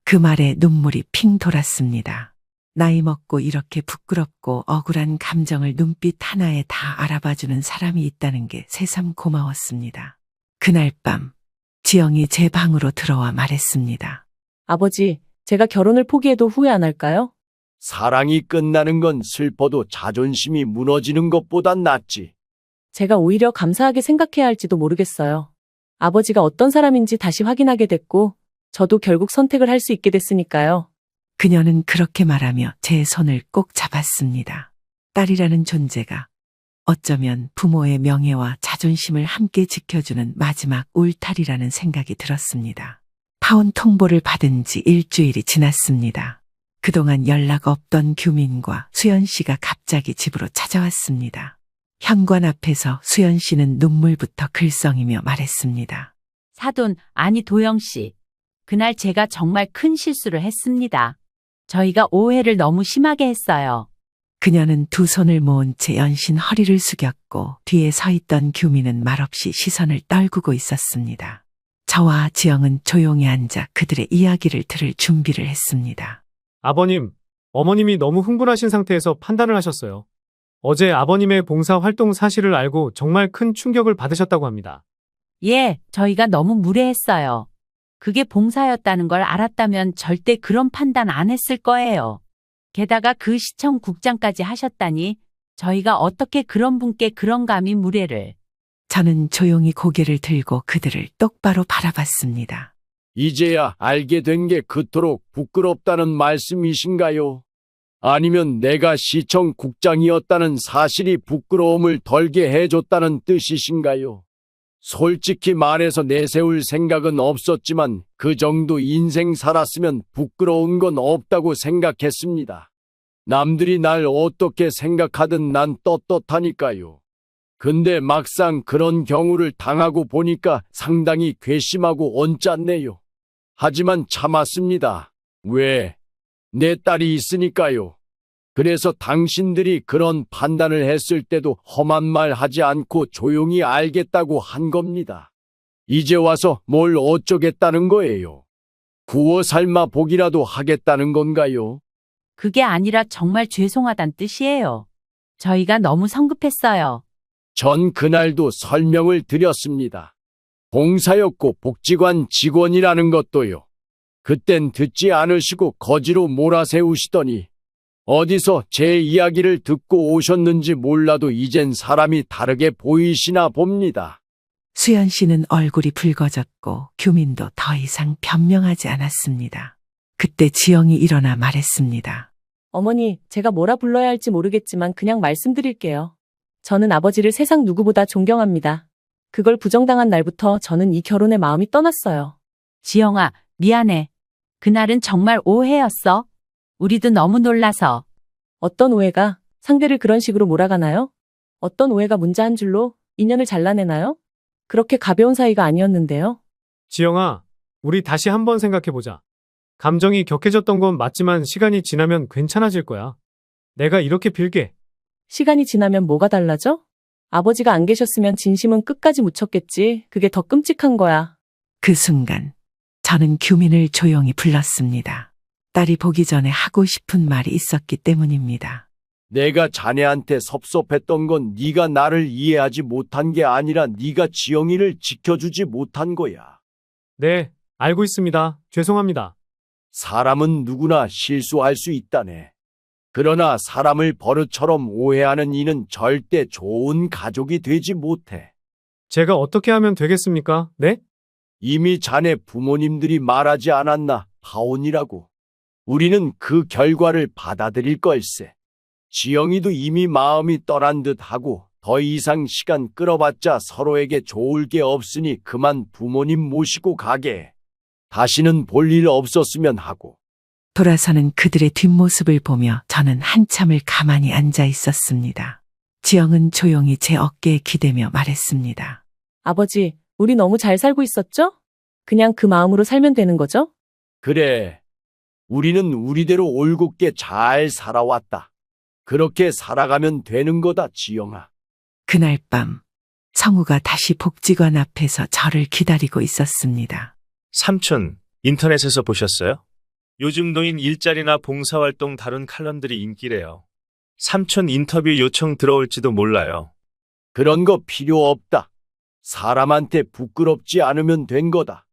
그 말에 눈물이 핑 돌았습니다. 나이 먹고 이렇게 부끄럽고 억울한 감정을 눈빛 하나에 다 알아봐주는 사람이 있다는 게 새삼 고마웠습니다. 그날 밤 지영이 제 방으로 들어와 말했습니다. 아버지, 제가 결혼을 포기해도 후회 안 할까요? 사랑이 끝나는 건 슬퍼도 자존심이 무너지는 것보단 낫지. 제가 오히려 감사하게 생각해야 할지도 모르겠어요. 아버지가 어떤 사람인지 다시 확인하게 됐고, 저도 결국 선택을 할 수 있게 됐으니까요. 그녀는 그렇게 말하며 제 손을 꼭 잡았습니다. 딸이라는 존재가 어쩌면 부모의 명예와 자존심을 함께 지켜주는 마지막 울타리라는 생각이 들었습니다. 파혼 통보를 받은 지 일주일이 지났습니다. 그동안 연락 없던 규민과 수연 씨가 갑자기 집으로 찾아왔습니다. 현관 앞에서 수연 씨는 눈물부터 글썽이며 말했습니다. 사돈, 아니 도영 씨. 그날 제가 정말 큰 실수를 했습니다. 저희가 오해를 너무 심하게 했어요. 그녀는 두 손을 모은 채 연신 허리를 숙였고 뒤에 서 있던 규민은 말없이 시선을 떨구고 있었습니다. 저와 지영은 조용히 앉아 그들의 이야기를 들을 준비를 했습니다. 아버님, 어머님이 너무 흥분하신 상태에서 판단을 하셨어요. 어제 아버님의 봉사 활동 사실을 알고 정말 큰 충격을 받으셨다고 합니다. 예, 저희가 너무 무례했어요. 그게 봉사였다는 걸 알았다면 절대 그런 판단 안 했을 거예요. 게다가 그 시청국장까지 하셨다니 저희가 어떻게 그런 분께 그런 감히 무례를. 저는 조용히 고개를 들고 그들을 똑바로 바라봤습니다. 이제야 알게 된 게 그토록 부끄럽다는 말씀이신가요? 아니면 내가 시청국장이었다는 사실이 부끄러움을 덜게 해줬다는 뜻이신가요? 솔직히 말해서 내세울 생각은 없었지만 그 정도 인생 살았으면 부끄러운 건 없다고 생각했습니다. 남들이 날 어떻게 생각하든 난 떳떳하니까요. 근데 막상 그런 경우를 당하고 보니까 상당히 괘씸하고 언짢네요. 하지만 참았습니다. 왜? 내 딸이 있으니까요. 그래서 당신들이 그런 판단을 했을 때도 험한 말 하지 않고 조용히 알겠다고 한 겁니다. 이제 와서 뭘 어쩌겠다는 거예요? 구워 삶아 보기라도 하겠다는 건가요? 그게 아니라 정말 죄송하단 뜻이에요. 저희가 너무 성급했어요. 전 그날도 설명을 드렸습니다. 봉사였고 복지관 직원이라는 것도요. 그땐 듣지 않으시고 거지로 몰아세우시더니 어디서 제 이야기를 듣고 오셨는지 몰라도 이젠 사람이 다르게 보이시나 봅니다. 수연 씨는 얼굴이 붉어졌고 규민도 더 이상 변명하지 않았습니다. 그때 지영이 일어나 말했습니다. 어머니, 제가 뭐라 불러야 할지 모르겠지만 그냥 말씀드릴게요. 저는 아버지를 세상 누구보다 존경합니다. 그걸 부정당한 날부터 저는 이 결혼에 마음이 떠났어요. 지영아, 미안해. 그날은 정말 오해였어. 우리도 너무 놀라서. 어떤 오해가 상대를 그런 식으로 몰아가나요? 어떤 오해가 문자 한 줄로 인연을 잘라내나요? 그렇게 가벼운 사이가 아니었는데요. 지영아, 우리 다시 한번 생각해보자. 감정이 격해졌던 건 맞지만 시간이 지나면 괜찮아질 거야. 내가 이렇게 빌게. 시간이 지나면 뭐가 달라져? 아버지가 안 계셨으면 진심은 끝까지 묻혔겠지. 그게 더 끔찍한 거야. 그 순간 저는 규민을 조용히 불렀습니다. 딸이 보기 전에 하고 싶은 말이 있었기 때문입니다. 내가 자네한테 섭섭했던 건 네가 나를 이해하지 못한 게 아니라 네가 지영이를 지켜주지 못한 거야. 네, 알고 있습니다. 죄송합니다. 사람은 누구나 실수할 수 있다네. 그러나 사람을 버릇처럼 오해하는 이는 절대 좋은 가족이 되지 못해. 제가 어떻게 하면 되겠습니까? 네? 이미 자네 부모님들이 말하지 않았나, 파혼이라고. 우리는 그 결과를 받아들일 걸세. 지영이도 이미 마음이 떠난 듯하고 더 이상 시간 끌어봤자 서로에게 좋을 게 없으니 그만 부모님 모시고 가게. 다시는 볼 일 없었으면 하고. 돌아서는 그들의 뒷모습을 보며 저는 한참을 가만히 앉아 있었습니다. 지영은 조용히 제 어깨에 기대며 말했습니다. 아버지, 우리 너무 잘 살고 있었죠? 그냥 그 마음으로 살면 되는 거죠? 그래. 우리는 우리대로 올곧게 잘 살아왔다. 그렇게 살아가면 되는 거다, 지영아. 그날 밤 성우가 다시 복지관 앞에서 저를 기다리고 있었습니다. 삼촌, 인터넷에서 보셨어요? 요즘 노인 일자리나 봉사활동 다룬 칼럼들이 인기래요. 삼촌 인터뷰 요청 들어올지도 몰라요. 그런 거 필요 없다. 사람한테 부끄럽지 않으면 된 거다.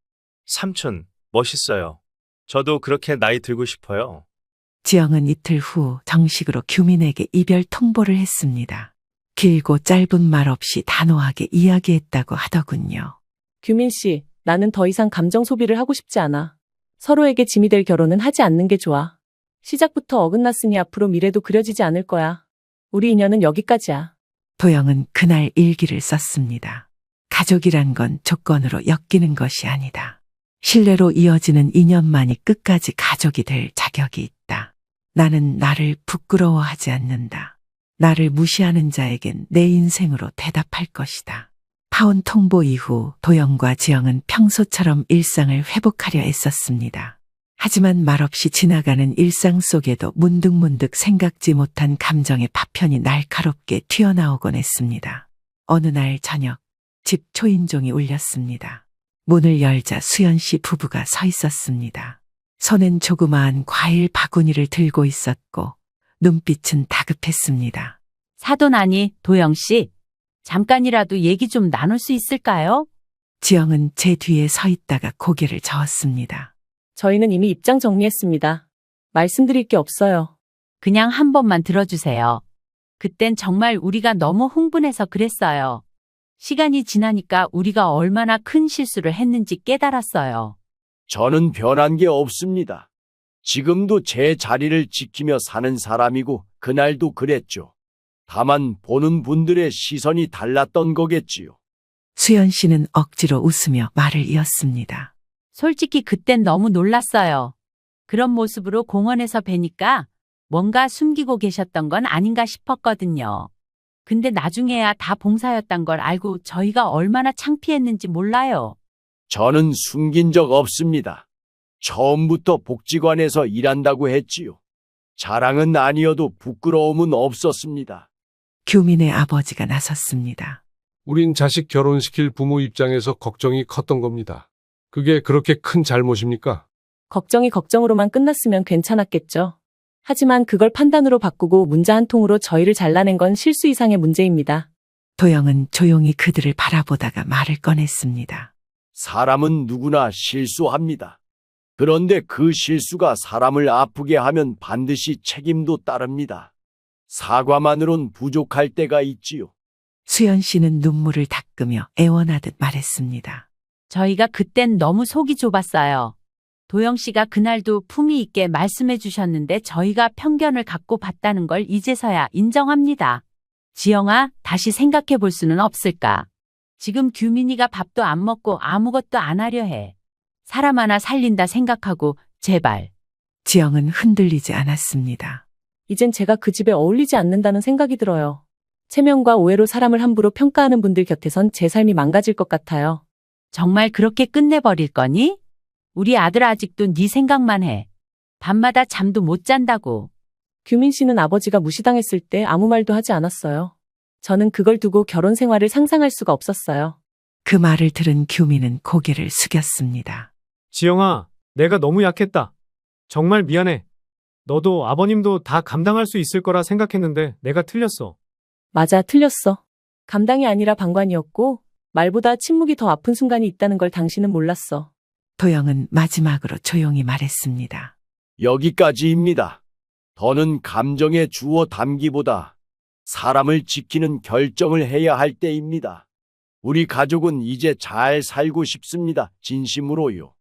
삼촌, 멋있어요. 저도 그렇게 나이 들고 싶어요. 지영은 이틀 후 정식으로 규민에게 이별 통보를 했습니다. 길고 짧은 말 없이 단호하게 이야기했다고 하더군요. 규민 씨, 나는 더 이상 감정 소비를 하고 싶지 않아. 서로에게 짐이 될 결혼은 하지 않는 게 좋아. 시작부터 어긋났으니 앞으로 미래도 그려지지 않을 거야. 우리 인연은 여기까지야. 도영은 그날 일기를 썼습니다. 가족이란 건 조건으로 엮이는 것이 아니다. 신뢰로 이어지는 인연만이 끝까지 가족이 될 자격이 있다. 나는 나를 부끄러워하지 않는다. 나를 무시하는 자에겐 내 인생으로 대답할 것이다. 파혼 통보 이후 도영과 지영은 평소처럼 일상을 회복하려 애썼습니다. 하지만 말없이 지나가는 일상 속에도 문득문득 생각지 못한 감정의 파편이 날카롭게 튀어나오곤 했습니다. 어느 날 저녁, 집 초인종이 울렸습니다. 문을 열자 수연 씨 부부가 서 있었습니다. 손엔 조그마한 과일 바구니를 들고 있었고 눈빛은 다급했습니다. 사돈아니, 도영 씨. 잠깐이라도 얘기 좀 나눌 수 있을까요? 지영은 제 뒤에 서 있다가 고개를 저었습니다. 저희는 이미 입장 정리했습니다. 말씀드릴 게 없어요. 그냥 한 번만 들어주세요. 그땐 정말 우리가 너무 흥분해서 그랬어요. 시간이 지나니까 우리가 얼마나 큰 실수를 했는지 깨달았어요. 저는 변한 게 없습니다. 지금도 제 자리를 지키며 사는 사람이고 그날도 그랬죠. 다만 보는 분들의 시선이 달랐던 거겠지요. 수연 씨는 억지로 웃으며 말을 이었습니다. 솔직히 그땐 너무 놀랐어요. 그런 모습으로 공원에서 뵈니까 뭔가 숨기고 계셨던 건 아닌가 싶었거든요. 근데 나중에야 다 봉사였단 걸 알고 저희가 얼마나 창피했는지 몰라요. 저는 숨긴 적 없습니다. 처음부터 복지관에서 일한다고 했지요. 자랑은 아니어도 부끄러움은 없었습니다. 규민의 아버지가 나섰습니다. 우린 자식 결혼시킬 부모 입장에서 걱정이 컸던 겁니다. 그게 그렇게 큰 잘못입니까? 걱정이 걱정으로만 끝났으면 괜찮았겠죠. 하지만 그걸 판단으로 바꾸고 문자 한 통으로 저희를 잘라낸 건 실수 이상의 문제입니다. 도영은 조용히 그들을 바라보다가 말을 꺼냈습니다. 사람은 누구나 실수합니다. 그런데 그 실수가 사람을 아프게 하면 반드시 책임도 따릅니다. 사과만으론 부족할 때가 있지요. 수연 씨는 눈물을 닦으며 애원하듯 말했습니다. 저희가 그땐 너무 속이 좁았어요. 도영 씨가 그날도 품위 있게 말씀해 주셨는데 저희가 편견을 갖고 봤다는 걸 이제서야 인정합니다. 지영아, 다시 생각해 볼 수는 없을까? 지금 규민이가 밥도 안 먹고 아무것도 안 하려 해. 사람 하나 살린다 생각하고 제발. 지영은 흔들리지 않았습니다. 이젠 제가 그 집에 어울리지 않는다는 생각이 들어요. 체면과 오해로 사람을 함부로 평가하는 분들 곁에선 제 삶이 망가질 것 같아요. 정말 그렇게 끝내버릴 거니? 우리 아들 아직도 네 생각만 해. 밤마다 잠도 못 잔다고. 규민 씨는 아버지가 무시당했을 때 아무 말도 하지 않았어요. 저는 그걸 두고 결혼 생활을 상상할 수가 없었어요. 그 말을 들은 규민은 고개를 숙였습니다. 지영아, 내가 너무 약했다. 정말 미안해. 너도 아버님도 다 감당할 수 있을 거라 생각했는데 내가 틀렸어. 맞아, 틀렸어. 감당이 아니라 방관이었고 말보다 침묵이 더 아픈 순간이 있다는 걸 당신은 몰랐어. 도영은 마지막으로 조용히 말했습니다. 여기까지입니다. 더는 감정에 주워 담기보다 사람을 지키는 결정을 해야 할 때입니다. 우리 가족은 이제 잘 살고 싶습니다. 진심으로요.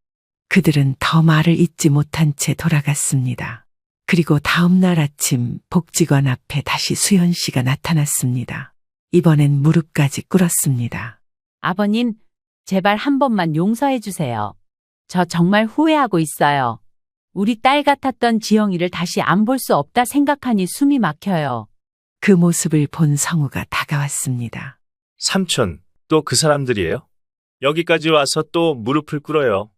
그들은 더 말을 잇지 못한 채 돌아갔습니다. 그리고 다음 날 아침 복지관 앞에 다시 수연 씨가 나타났습니다. 이번엔 무릎까지 꿇었습니다. 아버님, 제발 한 번만 용서해 주세요. 저 정말 후회하고 있어요. 우리 딸 같았던 지영이를 다시 안 볼 수 없다 생각하니 숨이 막혀요. 그 모습을 본 성우가 다가왔습니다. 삼촌, 또 그 사람들이에요? 여기까지 와서 또 무릎을 꿇어요.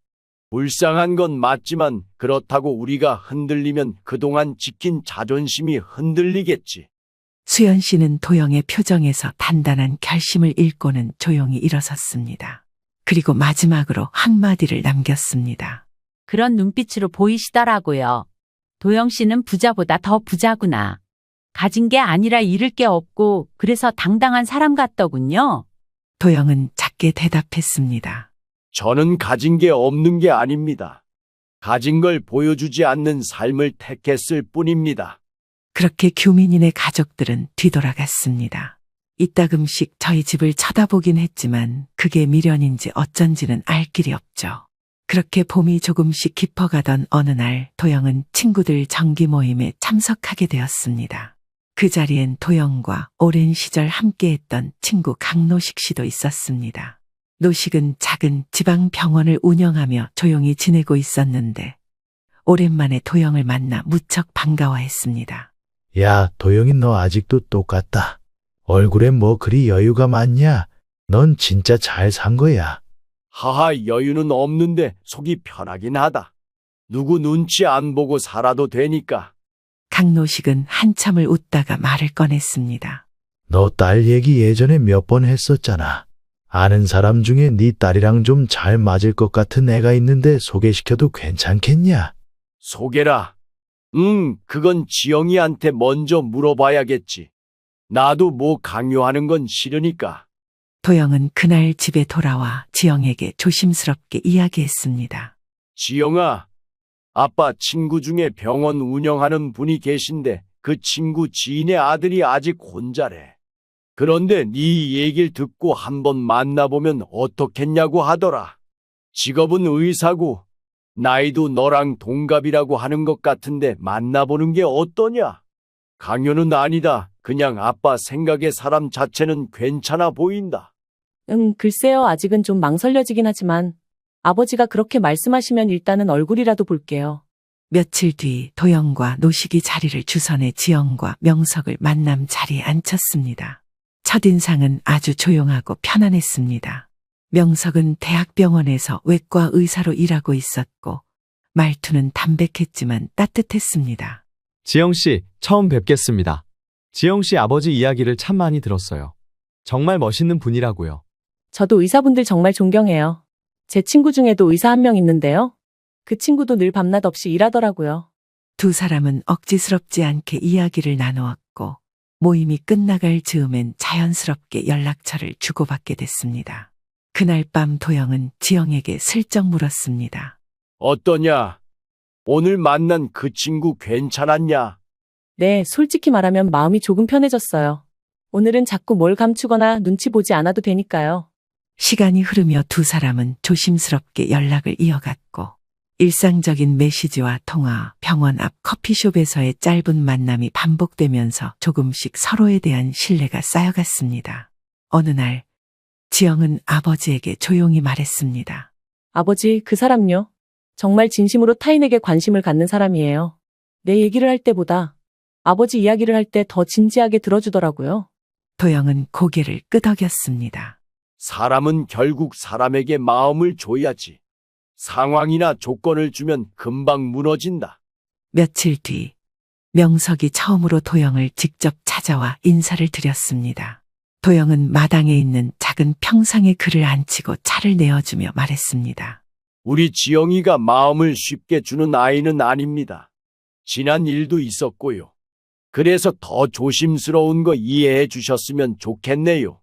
불쌍한 건 맞지만 그렇다고 우리가 흔들리면 그동안 지킨 자존심이 흔들리겠지. 수연 씨는 도영의 표정에서 단단한 결심을 읽고는 조용히 일어섰습니다. 그리고 마지막으로 한마디를 남겼습니다. 그런 눈빛으로 보이시더라고요. 도영 씨는 부자보다 더 부자구나. 가진 게 아니라 잃을 게 없고 그래서 당당한 사람 같더군요. 도영은 작게 대답했습니다. 저는 가진 게 없는 게 아닙니다. 가진 걸 보여주지 않는 삶을 택했을 뿐입니다. 그렇게 규민이네 가족들은 뒤돌아갔습니다. 이따금씩 저희 집을 쳐다보긴 했지만 그게 미련인지 어쩐지는 알 길이 없죠. 그렇게 봄이 조금씩 깊어가던 어느 날 도영은 친구들 정기 모임에 참석하게 되었습니다. 그 자리엔 도영과 오랜 시절 함께했던 친구 강노식 씨도 있었습니다. 노식은 작은 지방 병원을 운영하며 조용히 지내고 있었는데 오랜만에 도영을 만나 무척 반가워했습니다. 야, 도영이 너 아직도 똑같다. 얼굴에 뭐 그리 여유가 많냐? 넌 진짜 잘 산 거야. 하하, 여유는 없는데 속이 편하긴 하다. 누구 눈치 안 보고 살아도 되니까. 강노식은 한참을 웃다가 말을 꺼냈습니다. 너 딸 얘기 예전에 몇 번 했었잖아. 아는 사람 중에 네 딸이랑 좀 잘 맞을 것 같은 애가 있는데 소개시켜도 괜찮겠냐? 소개라. 그건 지영이한테 먼저 물어봐야겠지. 나도 뭐 강요하는 건 싫으니까. 도영은 그날 집에 돌아와 지영에게 조심스럽게 이야기했습니다. 지영아, 아빠 친구 중에 병원 운영하는 분이 계신데 그 친구 지인의 아들이 아직 혼자래. 그런데 네 얘기를 듣고 한번 만나보면 어떻겠냐고 하더라. 직업은 의사고 나이도 너랑 동갑이라고 하는 것 같은데 만나보는 게 어떠냐? 강요는 아니다. 그냥 아빠 생각에 사람 자체는 괜찮아 보인다. 글쎄요. 아직은 좀 망설여지긴 하지만 아버지가 그렇게 말씀하시면 일단은 얼굴이라도 볼게요. 며칠 뒤 도영과 노식이 자리를 주선해 지영과 명석을 만남 자리에 앉혔습니다. 첫인상은 아주 조용하고 편안했습니다. 명석은 대학병원에서 외과 의사로 일하고 있었고 말투는 담백했지만 따뜻했습니다. 지영 씨, 처음 뵙겠습니다. 지영 씨 아버지 이야기를 참 많이 들었어요. 정말 멋있는 분이라고요. 저도 의사분들 정말 존경해요. 제 친구 중에도 의사 한 명 있는데요. 그 친구도 늘 밤낮 없이 일하더라고요. 두 사람은 억지스럽지 않게 이야기를 나누었고 모임이 끝나갈 즈음엔 자연스럽게 연락처를 주고받게 됐습니다. 그날 밤 도영은 지영에게 슬쩍 물었습니다. 어떠냐? 오늘 만난 그 친구 괜찮았냐? 네, 솔직히 말하면 마음이 조금 편해졌어요. 오늘은 자꾸 뭘 감추거나 눈치 보지 않아도 되니까요. 시간이 흐르며 두 사람은 조심스럽게 연락을 이어갔고 일상적인 메시지와 통화, 병원 앞 커피숍에서의 짧은 만남이 반복되면서 조금씩 서로에 대한 신뢰가 쌓여갔습니다. 어느 날 지영은 아버지에게 조용히 말했습니다. 아버지, 그 사람요. 정말 진심으로 타인에게 관심을 갖는 사람이에요. 내 얘기를 할 때보다 아버지 이야기를 할 때 더 진지하게 들어주더라고요. 도영은 고개를 끄덕였습니다. 사람은 결국 사람에게 마음을 줘야지. 상황이나 조건을 주면 금방 무너진다. 며칠 뒤 명석이 처음으로 도영을 직접 찾아와 인사를 드렸습니다. 도영은 마당에 있는 작은 평상에 그를 앉히고 차를 내어주며 말했습니다. 우리 지영이가 마음을 쉽게 주는 아이는 아닙니다. 지난 일도 있었고요. 그래서 더 조심스러운 거 이해해 주셨으면 좋겠네요.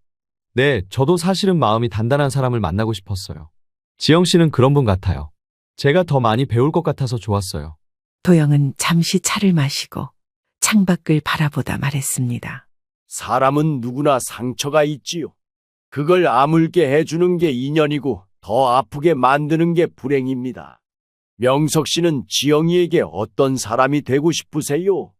네, 저도 사실은 마음이 단단한 사람을 만나고 싶었어요. 지영 씨는 그런 분 같아요. 제가 더 많이 배울 것 같아서 좋았어요. 도영은 잠시 차를 마시고 창밖을 바라보다 말했습니다. 사람은 누구나 상처가 있지요. 그걸 아물게 해주는 게 인연이고 더 아프게 만드는 게 불행입니다. 명석 씨는 지영이에게 어떤 사람이 되고 싶으세요?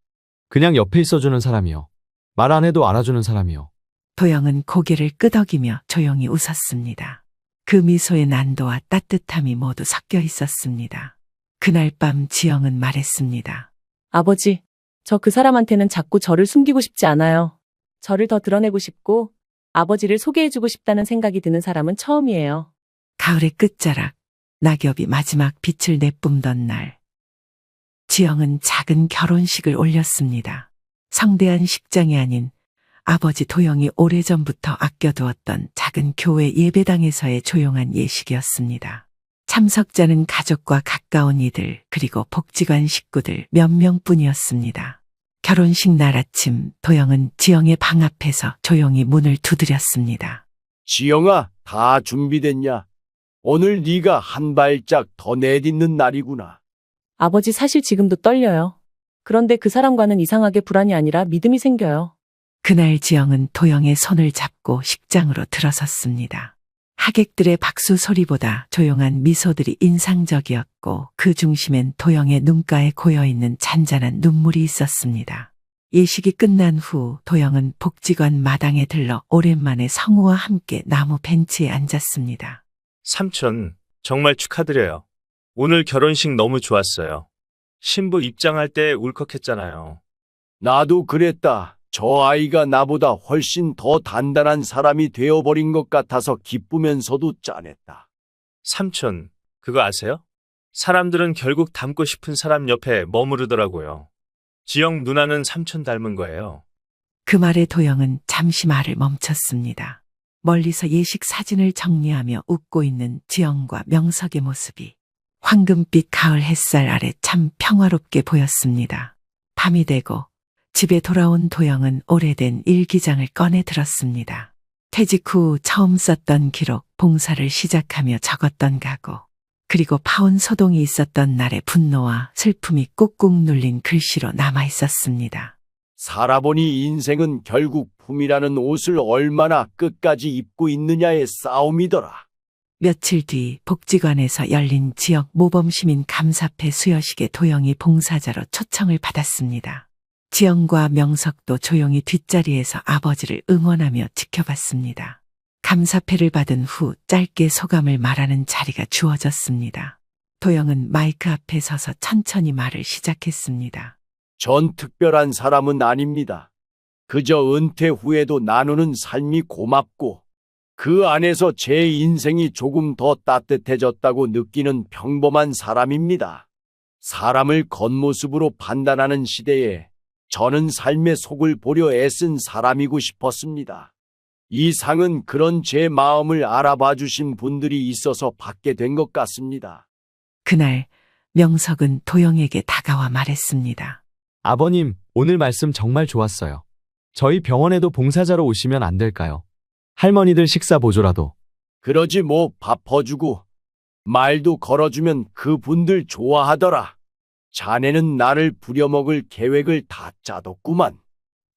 그냥 옆에 있어주는 사람이요. 말 안 해도 알아주는 사람이요. 도영은 고개를 끄덕이며 조용히 웃었습니다. 그 미소의 난도와 따뜻함이 모두 섞여 있었습니다. 그날 밤 지영은 말했습니다. 아버지, 저 그 사람한테는 자꾸 저를 숨기고 싶지 않아요. 저를 더 드러내고 싶고 아버지를 소개해주고 싶다는 생각이 드는 사람은 처음이에요. 가을의 끝자락, 낙엽이 마지막 빛을 내뿜던 날. 지영은 작은 결혼식을 올렸습니다. 성대한 식장이 아닌 아버지 도영이 오래전부터 아껴두었던 작은 교회 예배당에서의 조용한 예식이었습니다. 참석자는 가족과 가까운 이들 그리고 복지관 식구들 몇 명뿐이었습니다. 결혼식 날 아침 도영은 지영의 방 앞에서 조용히 문을 두드렸습니다. 지영아, 다 준비됐냐? 오늘 네가 한 발짝 더 내딛는 날이구나. 아버지, 사실 지금도 떨려요. 그런데 그 사람과는 이상하게 불안이 아니라 믿음이 생겨요. 그날 지영은 도영의 손을 잡고 식장으로 들어섰습니다. 하객들의 박수 소리보다 조용한 미소들이 인상적이었고 그 중심엔 도영의 눈가에 고여있는 잔잔한 눈물이 있었습니다. 예식이 끝난 후 도영은 복지관 마당에 들러 오랜만에 성우와 함께 나무 벤치에 앉았습니다. 삼촌, 정말 축하드려요. 오늘 결혼식 너무 좋았어요. 신부 입장할 때 울컥했잖아요. 나도 그랬다. 저 아이가 나보다 훨씬 더 단단한 사람이 되어버린 것 같아서 기쁘면서도 짠했다. 삼촌, 그거 아세요? 사람들은 결국 닮고 싶은 사람 옆에 머무르더라고요. 지영 누나는 삼촌 닮은 거예요. 그 말에 도영은 잠시 말을 멈췄습니다. 멀리서 예식 사진을 정리하며 웃고 있는 지영과 명석의 모습이 황금빛 가을 햇살 아래 참 평화롭게 보였습니다. 밤이 되고 집에 돌아온 도영은 오래된 일기장을 꺼내 들었습니다. 퇴직 후 처음 썼던 기록, 봉사를 시작하며 적었던 각오, 그리고 파온 소동이 있었던 날의 분노와 슬픔이 꾹꾹 눌린 글씨로 남아 있었습니다. 살아보니 인생은 결국 품이라는 옷을 얼마나 끝까지 입고 있느냐의 싸움이더라. 며칠 뒤 복지관에서 열린 지역 모범시민 감사패 수여식에 도영이 봉사자로 초청을 받았습니다. 지영과 명석도 조용히 뒷자리에서 아버지를 응원하며 지켜봤습니다. 감사패를 받은 후 짧게 소감을 말하는 자리가 주어졌습니다. 도영은 마이크 앞에 서서 천천히 말을 시작했습니다. 전 특별한 사람은 아닙니다. 그저 은퇴 후에도 나누는 삶이 고맙고 그 안에서 제 인생이 조금 더 따뜻해졌다고 느끼는 평범한 사람입니다. 사람을 겉모습으로 판단하는 시대에 저는 삶의 속을 보려 애쓴 사람이고 싶었습니다. 이 상은 그런 제 마음을 알아봐 주신 분들이 있어서 받게 된 것 같습니다. 그날 명석은 도영에게 다가와 말했습니다. 아버님, 오늘 말씀 정말 좋았어요. 저희 병원에도 봉사자로 오시면 안 될까요? 할머니들 식사 보조라도. 그러지 뭐 밥 퍼주고 말도 걸어주면 그분들 좋아하더라. 자네는 나를 부려먹을 계획을 다 짜뒀구만.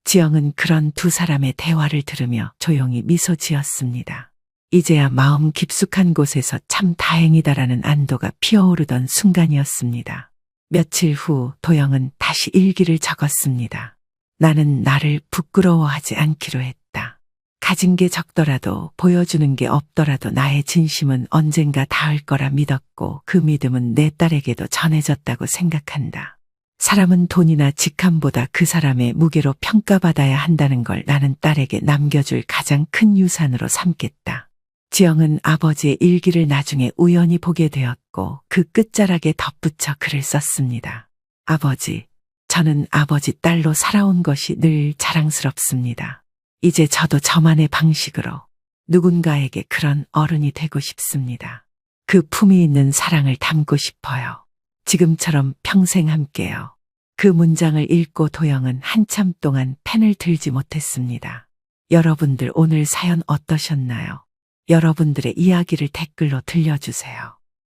지영은 그런 두 사람의 대화를 들으며 조용히 미소 지었습니다. 이제야 마음 깊숙한 곳에서 참 다행이다라는 안도가 피어오르던 순간이었습니다. 며칠 후 도영은 다시 일기를 적었습니다. 나는 나를 부끄러워하지 않기로 했다. 가진 게 적더라도 보여주는 게 없더라도 나의 진심은 언젠가 닿을 거라 믿었고 그 믿음은 내 딸에게도 전해졌다고 생각한다. 사람은 돈이나 직함보다 그 사람의 무게로 평가받아야 한다는 걸 나는 딸에게 남겨줄 가장 큰 유산으로 삼겠다. 지영은 아버지의 일기를 나중에 우연히 보게 되었고 그 끝자락에 덧붙여 글을 썼습니다. 아버지, 저는 아버지 딸로 살아온 것이 늘 자랑스럽습니다. 이제 저도 저만의 방식으로 누군가에게 그런 어른이 되고 싶습니다. 그 품위 있는 사랑을 담고 싶어요. 지금처럼 평생 함께요. 그 문장을 읽고 도영은 한참 동안 펜을 들지 못했습니다. 여러분들 오늘 사연 어떠셨나요? 여러분들의 이야기를 댓글로 들려주세요.